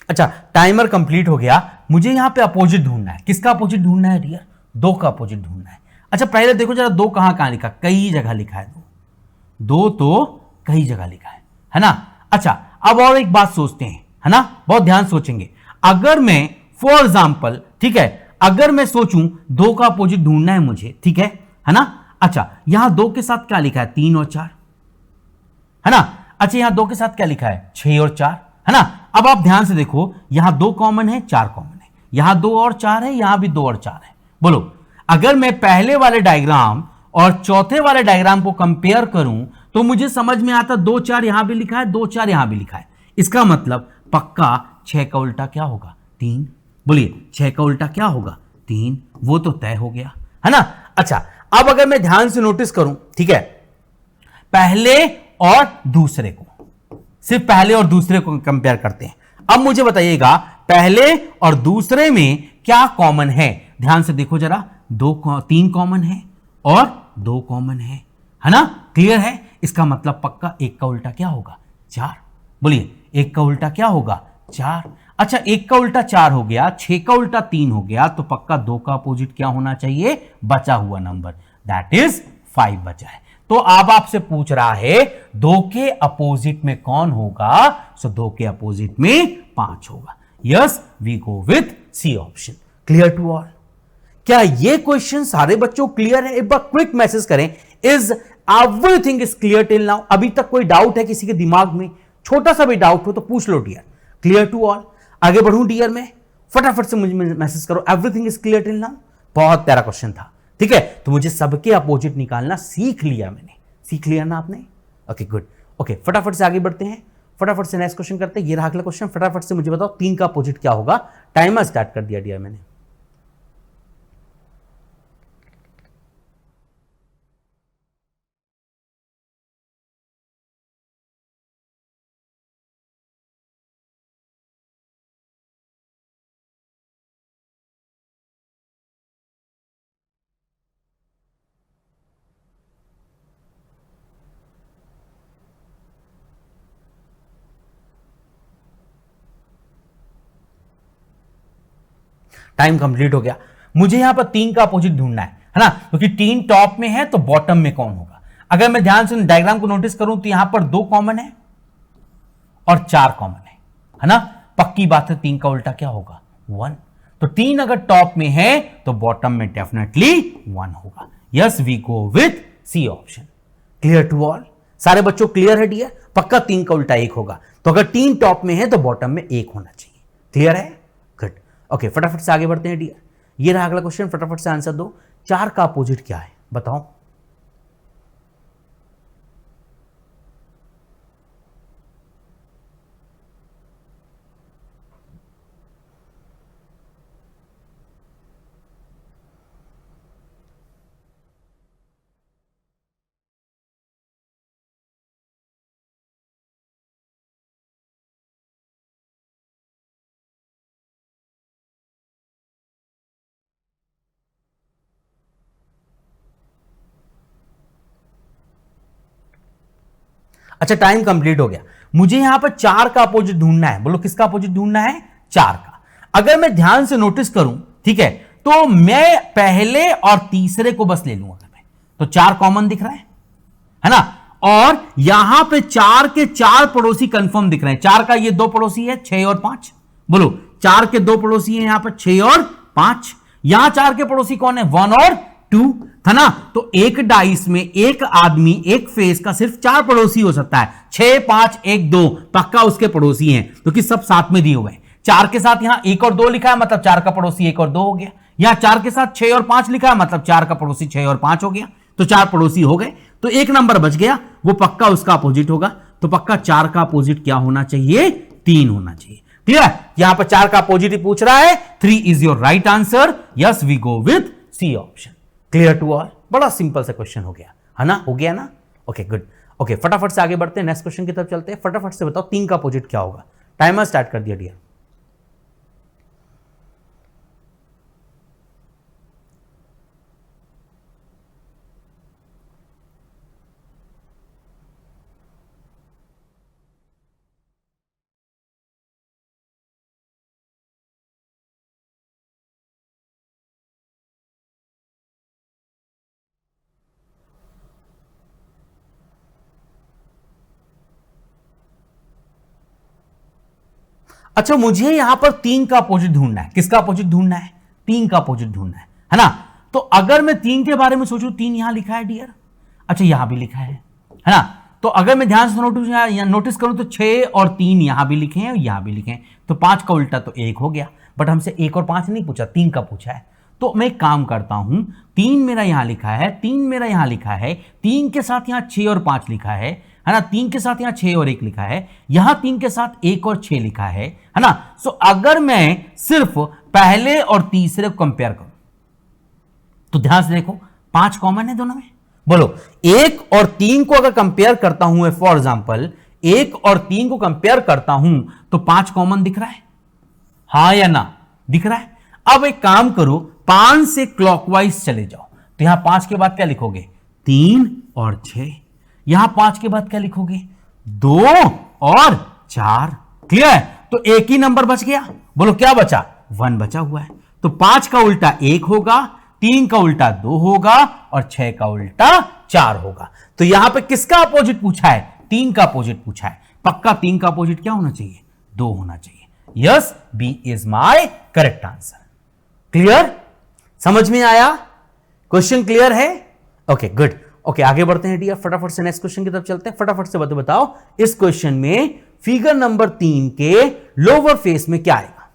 अच्छा, टाइमर कंप्लीट हो गया। मुझे यहां पे अपोजिट ढूंढना है। किसका अपोजिट ढूंढना है डियर? 2 का अपोजिट ढूंढना है। अच्छा, पहले देखो जरा 2 कहां लिखा, कई जगह लिखा है 2 तो कई जगह लिखा है ना। अच्छा, अब और एक बात सोचते हैं, है ना, बहुत ध्यान सोचेंगे। अगर मैं फॉर एग्जाम्पल, ठीक है, अगर मैं सोचूं 2 का अपोजिट ढूंढना है मुझे, ठीक है ना। अच्छा, यहां 2 के साथ क्या लिखा है 3 और 4, है ना। अच्छा, यहां 2 के साथ क्या लिखा है 6 और 4, है ना। अब आप ध्यान से देखो, यहां 2 कॉमन है, 4 कॉमन है, यहां 2 और 4 है, यहां भी 2 और 4 है। बोलो, अगर मैं पहले वाले डायग्राम और चौथे वाले डायग्राम को कंपेयर करूं तो मुझे समझ में आता 2 4 यहां भी लिखा है, 2 4 यहां भी लिखा है। इसका मतलब पक्का 6 का उल्टा क्या होगा 3। बोलिए 6 का उल्टा क्या होगा 3, वो तो तय हो गया, है ना। अच्छा, अब अगर मैं ध्यान से नोटिस करूं, ठीक है, पहले और दूसरे को, सिर्फ पहले और दूसरे को कंपेयर करते हैं। अब मुझे बताइएगा पहले और दूसरे में क्या कॉमन है। ध्यान से देखो जरा, 3 कॉमन है और 2 कॉमन है ना। क्लियर है? इसका मतलब पक्का 1 का उल्टा क्या होगा 4। बोलिए 1 का उल्टा क्या होगा 4। अच्छा, 1 का उल्टा 4 हो गया, 6 का उल्टा 3 हो गया, तो पक्का 2 का अपोजिट क्या होना चाहिए बचा हुआ नंबर, दैट इज 5 बचा है। तो अब आपसे पूछ रहा है 2 के अपोजिट में कौन होगा, सो 2 के अपोजिट में 5 होगा। Yes, we go with C option. Clear to all? क्या ये क्वेश्चन सारे बच्चों क्लियर है? एक बार क्विक मैसेज करें, is everything is clear till now? अभी तक कोई डाउट है किसी के दिमाग में? छोटा सा भी डाउट हो तो पूछ लो डियर। Clear to all? आगे बढ़ूं डियर में? फटाफट से मुझे मैसेज करो, everything is clear till now. बहुत प्यारा क्वेश्चन था, ठीक है। तो मुझे सबके अपोजिट निकालना सीख लिया मैंने, सीख लिया ना आपने? Okay good. ओके फटाफट से आगे बढ़ते हैं, फटाफट से नेक्स्ट क्वेश्चन करते हैं। ये रहा अगला क्वेश्चन, फटाफट से मुझे बताओ 3 का अपोजिट क्या होगा। टाइमर स्टार्ट कर दिया डियर मैंने। टाइम कंप्लीट हो गया। मुझे यहां पर 3 का अपोजिट ढूंढना है ना, क्योंकि 3 टॉप में है तो बॉटम में कौन होगा। अगर मैं ध्यान से डायग्राम को नोटिस करूं तो यहां पर 2 कॉमन है और 4 कॉमन है ना। पक्की बात है 3 का उल्टा क्या होगा, 1। तो 3 अगर टॉप में है तो बॉटम में डेफिनेटली 1 होगा। Yes we go with C option. Clear to all? सारे बच्चों क्लियर है डियर? पक्का 3 का उल्टा 1 होगा। तो अगर 3 टॉप में है तो बॉटम में 1 होना चाहिए। क्लियर है? गुड। ओके फटाफट से आगे बढ़ते हैं डियर। ये रहा अगला क्वेश्चन, फटाफट से आंसर दो। 4 का अपोजिट क्या है बताओ। अच्छा टाइम कंप्लीट हो गया। मुझे यहां पर 4 का अपोजिट ढूंढना है। बोलो किसका अपोजिट ढूंढना है? 4 का। अगर मैं ध्यान से नोटिस करूं, ठीक है, तो मैं पहले और तीसरे को बस ले लूंगा। तो 4 कॉमन दिख रहा है ना, और यहां पे 4 के 4 पड़ोसी कंफर्म दिख रहे हैं। 4 का ये 2 पड़ोसी है, 6 और 5। बोलो 4 के 2 पड़ोसी हैं यहां पर 6 और 5। यहां 4 के पड़ोसी कौन है? 1 और 2 था ना। तो एक डाइस में एक आदमी एक फेस का सिर्फ 4 पड़ोसी हो सकता है। 6 5 1 2 पक्का उसके पड़ोसी हैं, क्योंकि सब साथ में दिए हुए हैं। 4 के साथ यहां 1 और 2 लिखा है, मतलब 4 का पड़ोसी 1 और 2 हो गया। यहां 4 के साथ 6 और 5 लिखा है, मतलब 4 का पड़ोसी 6 और 5 हो गया। तो 4 पड़ोसी हो गए, तो एक नंबर बच गया, वो पक्का उसका अपोजिट होगा। तो पक्का 4 का अपोजिट क्या होना चाहिए? 3 होना चाहिए। क्लियर? यहां पर 4 का अपोजिट ही पूछ रहा है। 3 is your right answer. Yes we go with C option. Clear to all? बड़ा सिंपल सा क्वेश्चन हो गया है ना, हो गया ना। Okay good. ओके फटाफट से आगे बढ़ते हैं, नेक्स्ट क्वेश्चन की तरफ चलते हैं। फटाफट से बताओ 3 का अपोजिट क्या होगा। टाइमर स्टार्ट कर दिया डियर। अच्छा मुझे यहां पर 3 का अपोजिट ढूंढना है। किसका अपोजिट ढूंढना है? 3 का अपोजिट ढूंढना है ना। तो अगर मैं 3 के बारे में सोचूं, 3 यहां लिखा है डियर। अच्छा यहां भी लिखा है ना। तो अगर मैं ध्यान से नोटिस करूं तो 6 और 3 यहां भी लिखे हैं और यहां भी लिखे हैं। तो 5 का उल्टा तो 1 हो गया, बट हमसे 1 और 5 नहीं पूछा, 3 का पूछा है। तो मैं एक काम करता हूं, 3 मेरा यहां लिखा है, 3 मेरा यहां लिखा है, 3 के साथ यहां 6 और 5 लिखा है ना। 3 के साथ यहां 6 और 1 लिखा है, यहां 3 के साथ 1 और 6 लिखा है ना। सो अगर मैं सिर्फ पहले और तीसरे को कंपेयर करूं तो ध्यान से देखो 5 कॉमन है दोनों में। बोलो 1 और 3 को अगर कंपेयर करता हूं, फॉर एग्जांपल 1 और 3 को कंपेयर करता हूं तो 5 कॉमन दिख रहा है, हां या ना? दिख रहा है। अब एक काम करो, 5 से क्लॉकवाइज चले जाओ। तो यहां 5 के बाद क्या लिखोगे? 3 और 6। यहां 5 के बाद क्या लिखोगे? 2 और 4। क्लियर? तो एक ही नंबर बच गया। बोलो क्या बचा? 1 बचा हुआ है। तो 5 का उल्टा 1 होगा, 3 का उल्टा 2 होगा और 6 का उल्टा 4 होगा। तो यहां पे किसका अपोजिट पूछा है? 3 का अपोजिट पूछा है। पक्का 3 का अपोजिट क्या होना चाहिए? 2 होना चाहिए। Yes B is my correct answer. Clear? समझ में आया? क्वेश्चन क्लियर है? Okay good. ओके आगे बढ़ते हैं डियर, फटाफट से नेक्स्ट क्वेश्चन की तरफ चलते हैं। फटाफट से बताओ इस क्वेश्चन में फिगर नंबर 3 के लोअर फेस में क्या आएगा?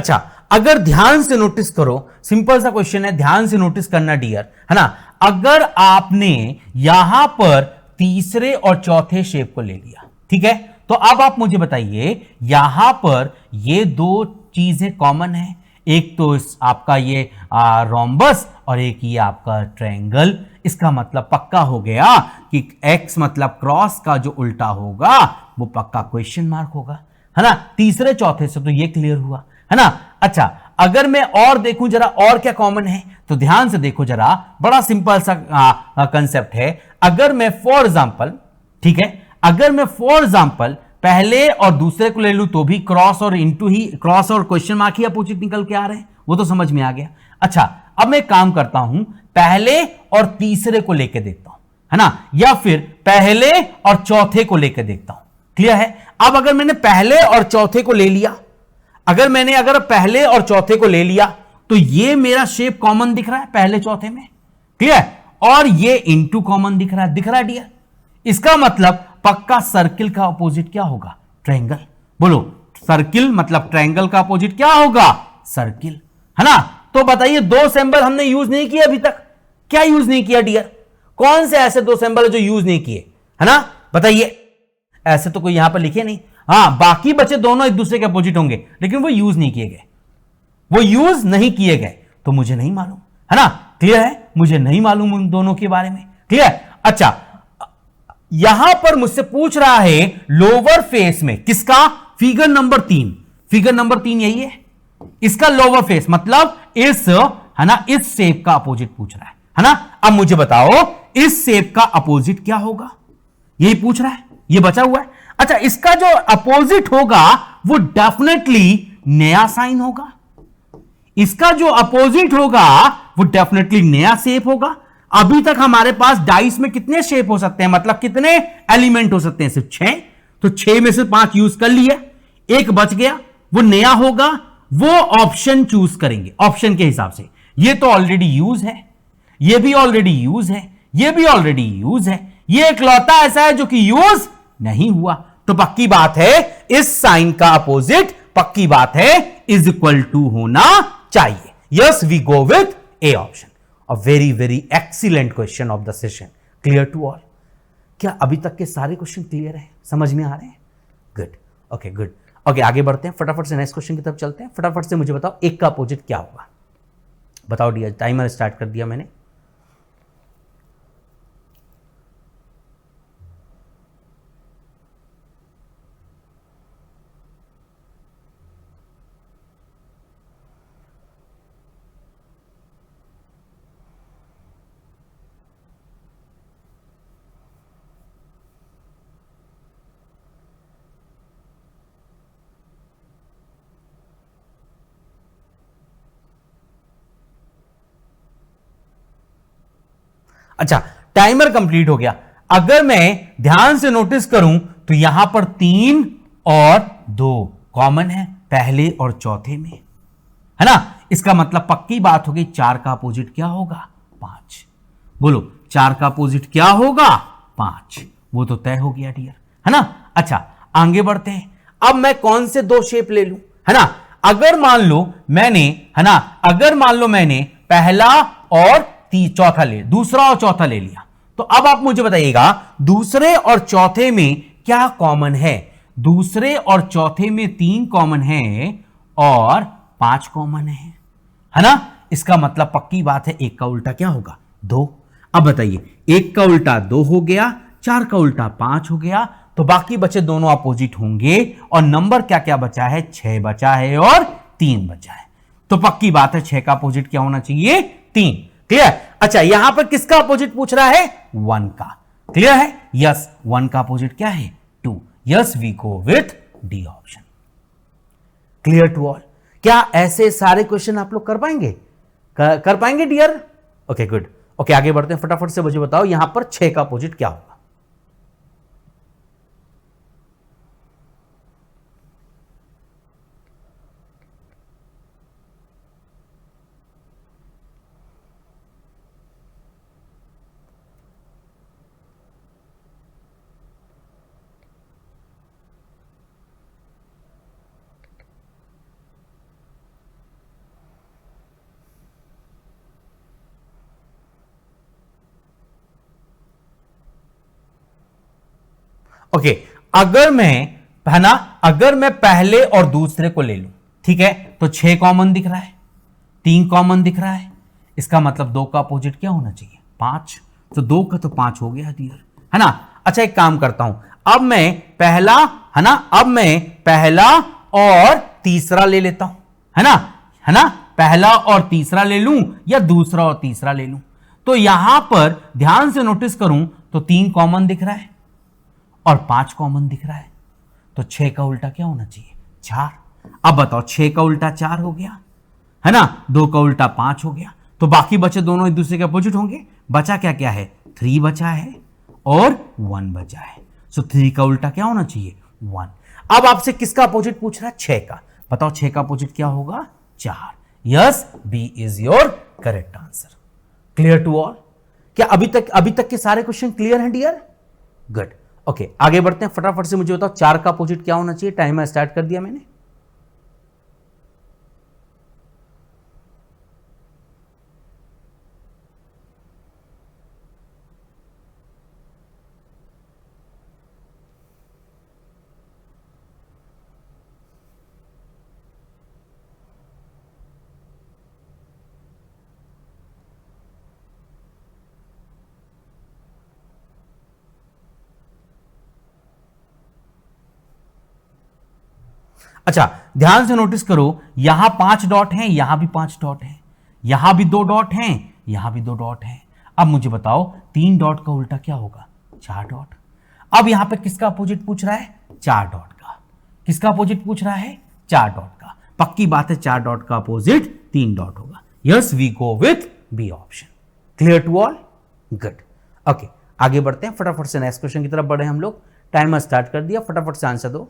अच्छा, अगर ध्यान से नोटिस करो, सिंपल सा क्वेश्चन है, ध्यान से नोटिस करना डियर, है ना। अगर आपने यहां पर तीसरे और चौथे शेप को ले लिया, ठीक है, तो अब आप मुझे बताइए, यहां पर ये दो चीजें कॉमन है, एक तो आपका ये रोम्बस और एक ये आपका ट्रायंगल। इसका मतलब पक्का हो गया कि x मतलब क्रॉस का जो उल्टा होगा वो पक्का क्वेश्चन मार्क होगा, है ना। तीसरे चौथे से तो ये क्लियर हुआ, है ना। अच्छा, अगर मैं और देखूं जरा और क्या कॉमन है, तो ध्यान से देखो जरा, बड़ा सिंपल सा कंसेप्ट है। अगर मैं फॉर एग्जांपल, ठीक है, अगर मैं फॉर एग्जांपल पहले और दूसरे को ले लूं तो भी क्रॉस और इंटू ही, क्रॉस और क्वेश्चन मार्क ही अपोजिट निकल के आ रहे हैं, वो तो समझ में आ गया। अच्छा, अब मैं काम करता हूं, पहले और तीसरे को लेकर देखता हूं, है ना, या फिर पहले और चौथे को लेकर देखता हूं। क्लियर है। अब अगर मैंने पहले और चौथे को ले लिया, अगर पहले और चौथे को ले लिया, तो ये मेरा शेप कॉमन दिख रहा है पहले चौथे में, क्लियर, और ये इंटू कॉमन दिख रहा है डियर। इसका मतलब पक्का सर्किल का अपोजिट क्या होगा? ट्रायंगल। बोलो, सर्किल मतलब ट्रायंगल का अपोजिट क्या होगा? सर्किल, है ना। तो बताइए, दो सिंबल हमने यूज नहीं किए अभी तक, क्या यूज नहीं किया डियर? कौन से ऐसे दो सिंबल है जो यूज नहीं किए, है ना, बताइए। ऐसे तो कोई यहां पर लिखे नहीं, हां, बाकी बचे दोनों एक दूसरे के अपोजिट होंगे, लेकिन वो यूज नहीं किए गए, वो यूज नहीं किए गए, तो मुझे नहीं मालूम, है ना। क्लियर है, मुझे नहीं मालूम उन दोनों के बारे में। क्लियर। अच्छा, यहां पर मुझसे पूछ रहा है लोअर फेस में किसका? फिगर नंबर 3, फिगर नंबर 3 यही है, इसका लोअर फेस मतलब इस, है ना, इस शेप का अपोजिट पूछ रहा है ना। अब मुझे बताओ, इस शेप का अपोजिट क्या होगा? यही पूछ रहा है, ये बचा हुआ है। अच्छा, इसका जो अपोजिट होगा वो डेफिनेटली नया साइन होगा, इसका जो अपोजिट होगा वो डेफिनेटली नया शेप होगा। अभी तक हमारे पास डाइस में कितने शेप हो सकते हैं, मतलब कितने एलिमेंट हो सकते हैं? सिर्फ 6, तो 6 में से 5 यूज कर लिए, एक बच गया, वो नया होगा, वो ऑप्शन चूज करेंगे ऑप्शन के हिसाब से। ये तो ऑलरेडी यूज है, ये भी ऑलरेडी यूज है, ये भी ऑलरेडी यूज है, ये इकलौता ऐसा है जो कि यूज नहीं हुआ। तो पक्की बात है, इस साइन का अपोजिट पक्की बात है इज इक्वल टू होना चाहिए। Yes, we go with A option. A very very excellent question of the session. Clear to all? क्या अभी तक के सारे क्वेश्चन क्लियर है, समझ में आ रहे हैं? Good, okay good. ओके, आगे बढ़ते हैं, फटाफट से नेक्स्ट क्वेश्चन की तरफ चलते हैं। फटाफट से मुझे बताओ, एक का अपोजिट क्या होगा? बताओ डियर, टाइमर स्टार्ट कर दिया मैंने। अच्छा, टाइमर कंप्लीट हो गया। अगर मैं ध्यान से नोटिस करूं तो यहां पर 3 और 2 कॉमन है पहले और चौथे में, है ना। इसका मतलब पक्की बात होगी 4 का अपोजिट क्या होगा? 5। बोलो, 4 का अपोजिट क्या होगा? 5। वो तो तय हो गया डियर, है ना। अच्छा, आगे बढ़ते हैं। अब मैं कौन से दो शेप ले लूं, है ना। अगर मान लो मैंने, है ना, अगर मान लो मैंने पहला और चौथा ले, दूसरा और चौथा ले लिया, तो अब आप मुझे बताइएगा दूसरे और चौथे में क्या कॉमन है? दूसरे और चौथे में 3 कॉमन है और 5 कॉमन है ना। इसका मतलब पक्की बात है, एक का उल्टा क्या होगा? 2। अब बताइए, एक का उल्टा 2 हो गया, 4 का उल्टा 5 हो गया, तो बाकी बचे दोनों अपोजिट होंगे, और नंबर क्या क्या बचा है? 6 बचा है और 3 बचा है। तो पक्की बात है 6 का अपोजिट क्या होना चाहिए? 3। क्लियर। अच्छा, यहां पर किसका अपोजिट पूछ रहा है? 1 का। क्लियर है? यस, 1 का अपोजिट क्या है? 2। Yes, we go with D option. Clear to all? क्या ऐसे सारे क्वेश्चन आप लोग कर पाएंगे? कर पाएंगे डियर? Okay good. ओके, आगे बढ़ते हैं, फटाफट से मुझे बताओ यहां पर 6 का अपोजिट क्या होगा? ओके, अगर मैं, है ना, अगर मैं पहले और दूसरे को ले लूं, ठीक है, तो 6 कॉमन दिख रहा है, 3 कॉमन दिख रहा है, इसका मतलब 2 का अपोजिट क्या होना चाहिए? 5। तो 2 का तो 5 हो गया डियर, है ना। अच्छा, एक काम करता हूं, अब मैं पहला, है ना, अब मैं पहला और तीसरा ले लेता हूं, है ना, पहला और तीसरा ले लूं या दूसरा और तीसरा ले लूं। तो यहां पर ध्यान से नोटिस करूं तो 3 कॉमन दिख रहा है और 5 कॉमन दिख रहा है, तो 6 का उल्टा क्या होना चाहिए? 4। अब बताओ, 6 का उल्टा 4 हो गया, है ना, 2 का उल्टा 5 हो गया, तो बाकी बचे दोनों एक दूसरे के अपोजिट होंगे। बचा क्या क्या है? 3 बचा है और 1 बचा है। सो 3 का उल्टा क्या होना चाहिए? 1। अब आपसे किसका अपोजिट पूछ रहा है? 6 का। बताओ 6 का अपोजिट क्या होगा? 4। Yes, B is your correct answer. Clear to all? क्या अभी तक के सारे क्वेश्चन क्लियर हैं डियर? गुड। ओके, आगे बढ़ते हैं। फटाफट से मुझे बताओ 4 का अपोजिट क्या होना चाहिए? टाइमर स्टार्ट कर दिया मैंने। अच्छा, ध्यान से नोटिस करो, यहां 5 डॉट हैं, यहां भी 5 डॉट हैं, यहां भी 2 डॉट हैं, यहां भी 2 डॉट हैं। अब मुझे बताओ 3 डॉट का उल्टा क्या होगा? 4 डॉट। अब यहां पे किसका अपोजिट पूछ रहा है? 4 डॉट का। किसका अपोजिट पूछ रहा है? 4 डॉट का। पक्की बात है, 4 डॉट का अपोजिट 3 डॉट होगा। Yes, we go with B option. Clear to all? Good. Okay, आगे बढ़ते हैं। फटाफट से नेक्स्ट क्वेश्चन की तरफ बढ़े हम लोग। टाइमर स्टार्ट कर दिया, फटाफट से आंसर दो।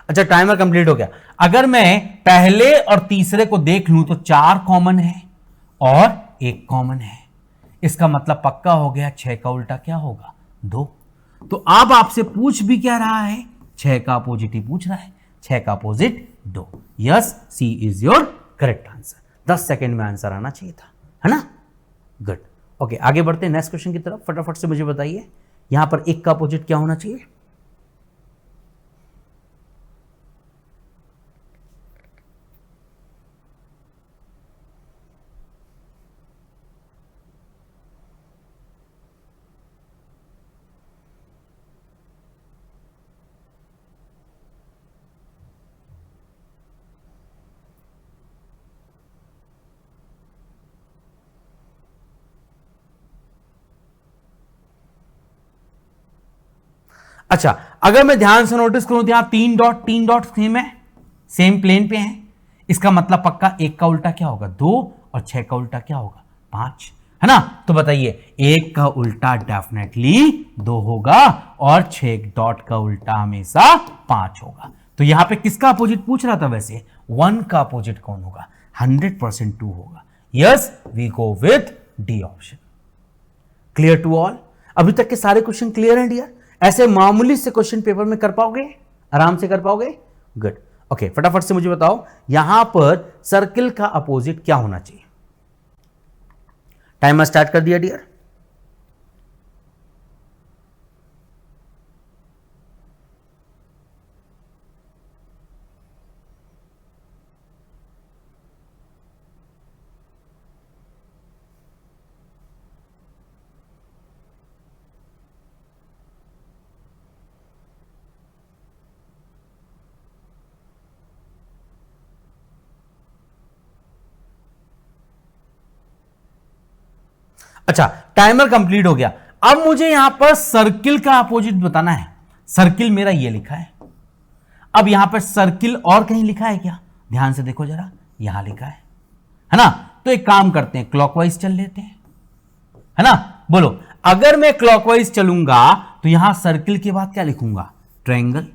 अच्छा, टाइमर कंप्लीट हो गया। अगर मैं पहले और तीसरे को देख लूं तो 4 कॉमन है और 1 कॉमन है, इसका मतलब पक्का हो गया 6 का उल्टा क्या होगा? 2। तो अब आपसे पूछ भी क्या रहा है? 6 का अपोजिट ही पूछ रहा है। 6 का opposite 2। Yes, C is your correct answer. 10 second में आंसर आना चाहिए था, है ना। गुड। ओके, आगे बढ़ते हैं नेक्स्ट क्वेश्चन की तरफ। फटाफट से मुझे बताइए, यहां पर 1 का अपोजिट क्या होना चाहिए? अच्छा, अगर मैं ध्यान से नोटिस करूं तो यहां 3 डॉट सेम है, सेम प्लेन पे हैं, इसका मतलब पक्का 1 का उल्टा क्या होगा? 2 और 6 का उल्टा क्या होगा? 5, है ना। तो बताइए 1 का उल्टा डेफिनेटली 2 होगा और 6 डॉट का उल्टा हमेशा 5 होगा। तो यहां पे किसका अपोजिट पूछ रहा था? वैसे 1 का अपोजिट कौन होगा? 100% 2 होगा। Yes, we go with D option. Clear to all? अभी तक के सारे क्वेश्चन क्लियर हैं डियर? ऐसे मामूली से क्वेश्चन पेपर में कर पाओगे? आराम से कर पाओगे? गुड। ओके, फटाफट से मुझे बताओ, यहां पर सर्किल का अपोजिट क्या होना चाहिए? टाइमर स्टार्ट कर दिया डियर। अच्छा, टाइमर कंप्लीट हो गया। अब मुझे यहां पर सर्किल का अपोजिट बताना है। सर्किल मेरा ये लिखा है, अब यहां पर सर्किल और कहीं लिखा है क्या? ध्यान से देखो जरा, यहां लिखा है ना। तो एक काम करते हैं, क्लॉकवाइज चल लेते हैं, है ना। बोलो, अगर मैं क्लॉकवाइज चलूंगा तो यहां सर्किल के बाद क्या लिखूंगा? ट्रायंगल।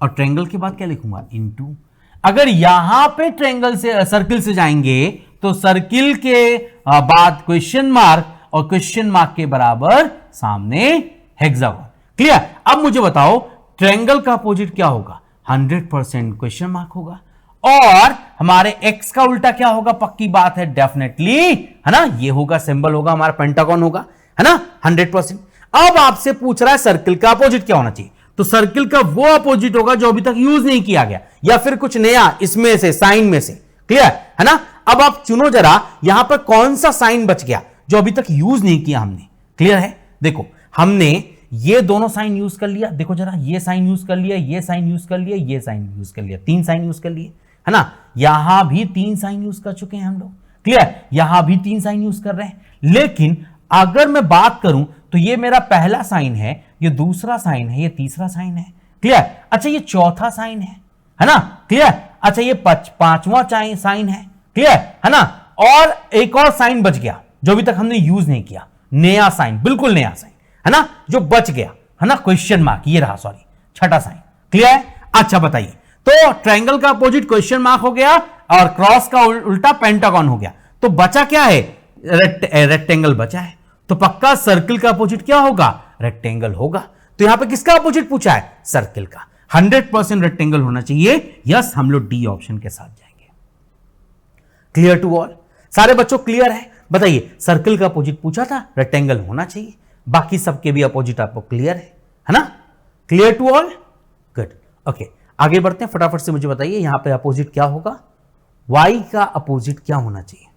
और ट्रायंगल के बाद क्या लिखूंगा, इनटू। अगर यहां पे ट्रायंगल से सर्किल से जाएंगे तो सर्किल के बाद क्वेश्चन मार्क और क्वेश्चन मार्क के बराबर सामने हेक्सागोन। क्लियर। अब मुझे बताओ ट्रायंगल का अपोजिट क्या होगा, 100% क्वेश्चन मार्क होगा। और हमारे एक्स का उल्टा क्या होगा, पक्की बात है, डेफिनेटली, है ना, ये होगा, सिंबल होगा हमारा पेंटागन होगा, है ना, 100%। अब आपसे पूछ रहा है सर्किल का अपोजिट क्या होना चाहिए, तो सर्किल का वो अपोजिट होगा जो अभी तक यूज नहीं किया गया या फिर कुछ नया इसमें से, साइन में से। क्लियर है ना। अब आप चुनो जरा यहां पर कौन सा साइन बच गया जो अभी तक यूज नहीं किया हमने। क्लियर है। देखो हमने ये दोनों साइन यूज कर लिया, देखो जरा, ये साइन यूज कर लिया, ये साइन यूज कर लिया, ये साइन यूज कर लिया, 3 साइन यूज कर लिए, है ना। यहां भी 3 साइन यूज कर चुके हैं हम लोग। क्लियर। यहां भी 3 साइन यूज कर रहे हैं। लेकिन अगर मैं बात करूं तो ये मेरा पहला साइन है, ये दूसरा साइन है, ये तीसरा साइन है। क्लियर। अच्छा ये चौथा साइन है ना। क्लियर। अच्छा ये पांचवा साइन है। क्लियर है ना। और एक और साइन बच गया जो अभी तक हमने यूज नहीं किया, नया साइन, बिल्कुल नया साइन, है ना, जो बच गया, है ना, क्वेश्चन मार्क, ये रहा, सॉरी, छठा साइन। क्लियर है। अच्छा बताइए, तो ट्रायंगल का अपोजिट क्वेश्चन मार्क हो गया और क्रॉस का उल्टा पेंटागन हो गया, तो बचा क्या है, रेक्टेंगल बचा है। तो पक्का सर्किल का अपोजिट क्या होगा, रेक्टेंगल होगा। तो यहां पे किसका अपोजिट पूछा है, सर्किल का। 100% रेक्टेंगल होना चाहिए। यस, हम लोग डी ऑप्शन के साथ जाएंगे। क्लियर टू ऑल, सारे बच्चों क्लियर है। बताइए सर्किल का अपोजिट पूछा था, रेक्टेंगल होना चाहिए, बाकी सबके भी अपोजिट आपको क्लियर है ना। Clear to all, good. Okay, आगे बढ़ते हैं, फटाफट से मुझे बताइए यहां पे अपोजिट क्या होगा, वाई का अपोजिट क्या होना चाहिए।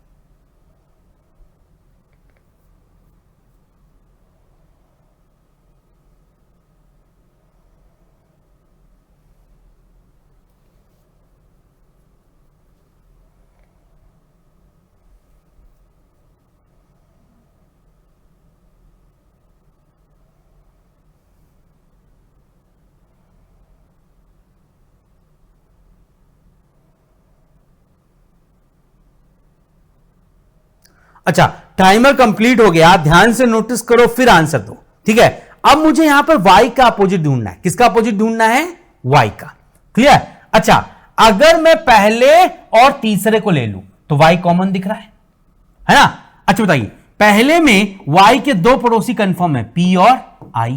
अच्छा, टाइमर कंप्लीट हो गया, ध्यान से नोटिस करो फिर आंसर दो, ठीक है। अब मुझे यहां पर y का अपोजिट ढूंढना है। किसका अपोजिट ढूंढना है, y का। क्लियर। अच्छा, अगर मैं पहले और तीसरे को ले लूं तो y कॉमन दिख रहा है ना। अच्छा बताइए, पहले में y के 2 पड़ोसी कंफर्म है, p और i,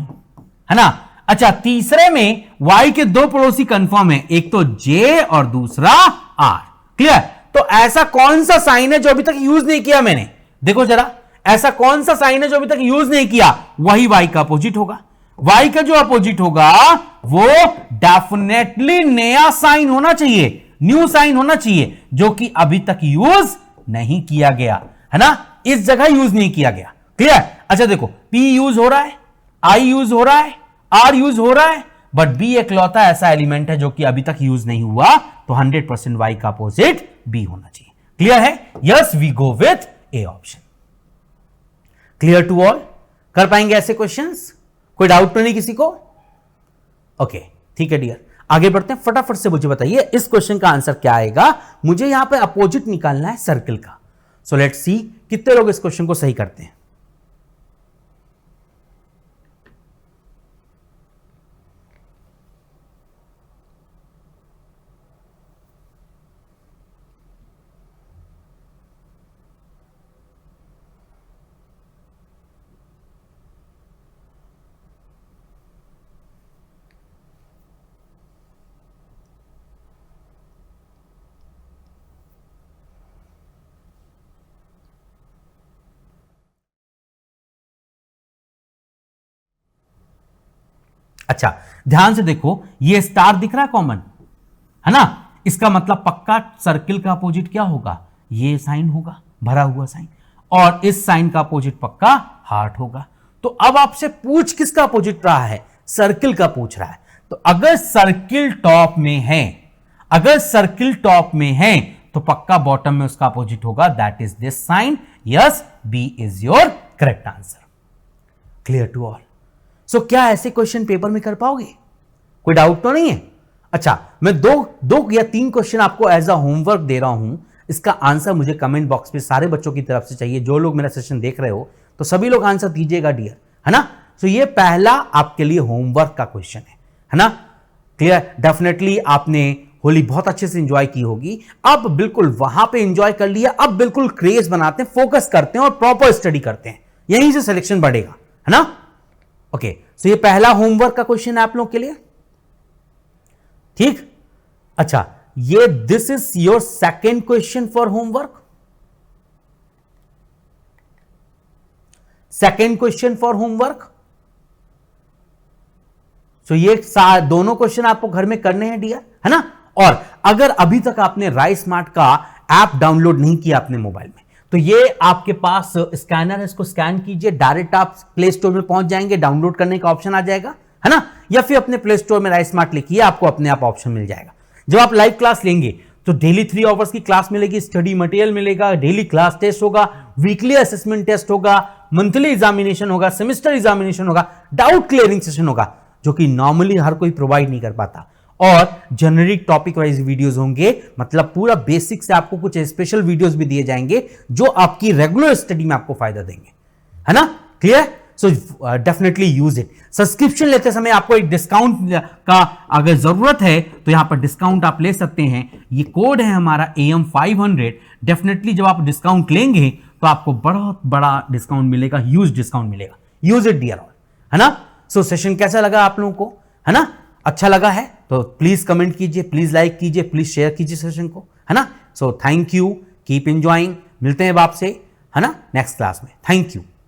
है ना। अच्छा, तीसरे में y के 2 पड़ोसी कंफर्म है, एक तो j और दूसरा r। क्लियर। तो ऐसा कौन सा साइन है जो अभी तक यूज नहीं किया मैंने, देखो जरा, ऐसा कौन सा साइन है जो अभी तक यूज नहीं किया, वही y का अपोजिट होगा। y का जो अपोजिट होगा वो डेफिनेटली नया साइन होना चाहिए, न्यू साइन होना चाहिए, जो कि अभी तक यूज नहीं किया गया, है ना, इस जगह यूज नहीं किया गया। क्लियर। अच्छा देखो, p यूज हो रहा है, i यूज हो रहा है, r यूज हो रहा है, बट b एकलौता ऐसा एलिमेंट है जो कि अभी तक यूज नहीं हुआ, तो 100% y का अपोजिट b होना चाहिए। क्लियर है। Yes, we go with A option. Clear to all, कर पाएंगे ऐसे क्वेश्चंस, कोई डाउट तो नहीं किसी को। ओके, ठीक है डियर, आगे बढ़ते हैं, फटाफट से मुझे बताइए इस क्वेश्चन का आंसर क्या आएगा। मुझे यहां पे अपोजिट निकालना है सर्किल का। सो लेट्स सी कितने लोग इस क्वेश्चन को सही करते हैं। अच्छा, ध्यान से देखो, ये स्टार दिख रहा है कॉमन, है ना, इसका मतलब पक्का सर्किल का अपोजिट क्या होगा, ये साइन होगा, भरा हुआ साइन, और इस साइन का अपोजिट पक्का हार्ट होगा। तो अब आपसे पूछ किसका अपोजिट रहा है, सर्किल का पूछ रहा है। तो अगर सर्किल टॉप में है, अगर सर्किल टॉप में है तो पक्का बॉटम में उसका अपोजिट होगा, that is this sign. Yes, B is your correct answer. Clear to all. So क्या ऐसे क्वेश्चन पेपर में कर पाओगे, कोई डाउट तो नहीं है। अच्छा, मैं दो या 3 क्वेश्चन आपको एज अ होमवर्क दे रहा हूं, इसका आंसर मुझे कमेंट बॉक्स में सारे बच्चों की तरफ से चाहिए। जो लोग मेरा सेशन देख रहे हो तो सभी लोग आंसर दीजिएगा डियर, है ना। सो ये पहला आपके लिए होमवर्क का क्वेश्चन है ना। क्लियर? डेफिनेटली आपने होली बहुत अच्छे से एंजॉय की होगी। अब बिल्कुल वहां पे एंजॉय कर लिया, अब बिल्कुल क्रेज बनाते हैं, फोकस करते हैं और प्रॉपर स्टडी करते हैं, यहीं से सिलेक्शन बढ़ेगा, है ना? ओके, सो ये पहला होमवर्क का क्वेश्चन है आप लोग के लिए, ठीक? अच्छा, ये this is your second question for homework. Second question for homework. So ये दोनों क्वेश्चन आपको घर में करने हैं डियर, है ना? और अगर अभी तक आपने राइस स्मार्ट का ऐप डाउनलोड नहीं किया अपने मोबाइल में, तो ये आपके पास स्कैनर है, इसको स्कैन कीजिए, डायरेक्ट आप प्ले स्टोर में पहुंच जाएंगे, डाउनलोड करने का ऑप्शन आ जाएगा, है ना? या फिर अपने प्ले स्टोर में राइस स्मार्ट लिखिए, आपको अपने आप ऑप्शन मिल जाएगा। जब आप लाइव क्लास लेंगे तो डेली 3 आवर्स की क्लास मिलेगी, स्टडी मटेरियल मिलेगा, डेली क्लास टेस्ट होगा, वीकली असेसमेंट टेस्ट होगा, मंथली एग्जामिनेशन होगा, सेमेस्टर एग्जामिनेशन होगा, डाउट क्लियरिंग सेशन होगा, जो कि नॉर्मली हर कोई प्रोवाइड नहीं कर पाता, और जेनरिक टॉपिक वाइज वीडियोस होंगे, मतलब पूरा बेसिक से आपको कुछ स्पेशल वीडियोस भी दिए जाएंगे जो आपकी रेगुलर स्टडी में आपको फायदा देंगे, है ना? Clear? So definitely use it. Subscription लेते समय आपको एक डिस्काउंट का अगर जरूरत है तो यहां पर डिस्काउंट आप ले सकते हैं, ये कोड है हमारा AM500। डेफिनेटली जब आप डिस्काउंट लेंगे तो आपको बहुत बड़ा डिस्काउंट मिलेगा, ह्यूज डिस्काउंट मिलेगा। यूज इट डियर ऑल, है ना? सो सेशन कैसा लगा आप लोगों को, है ना? अच्छा लगा है तो प्लीज कमेंट कीजिए, प्लीज लाइक कीजिए, प्लीज शेयर कीजिए सेशन को, है ना? So thank you, keep enjoying, मिलते हैं अब आपसे, है ना, नेक्स्ट क्लास में। Thank you.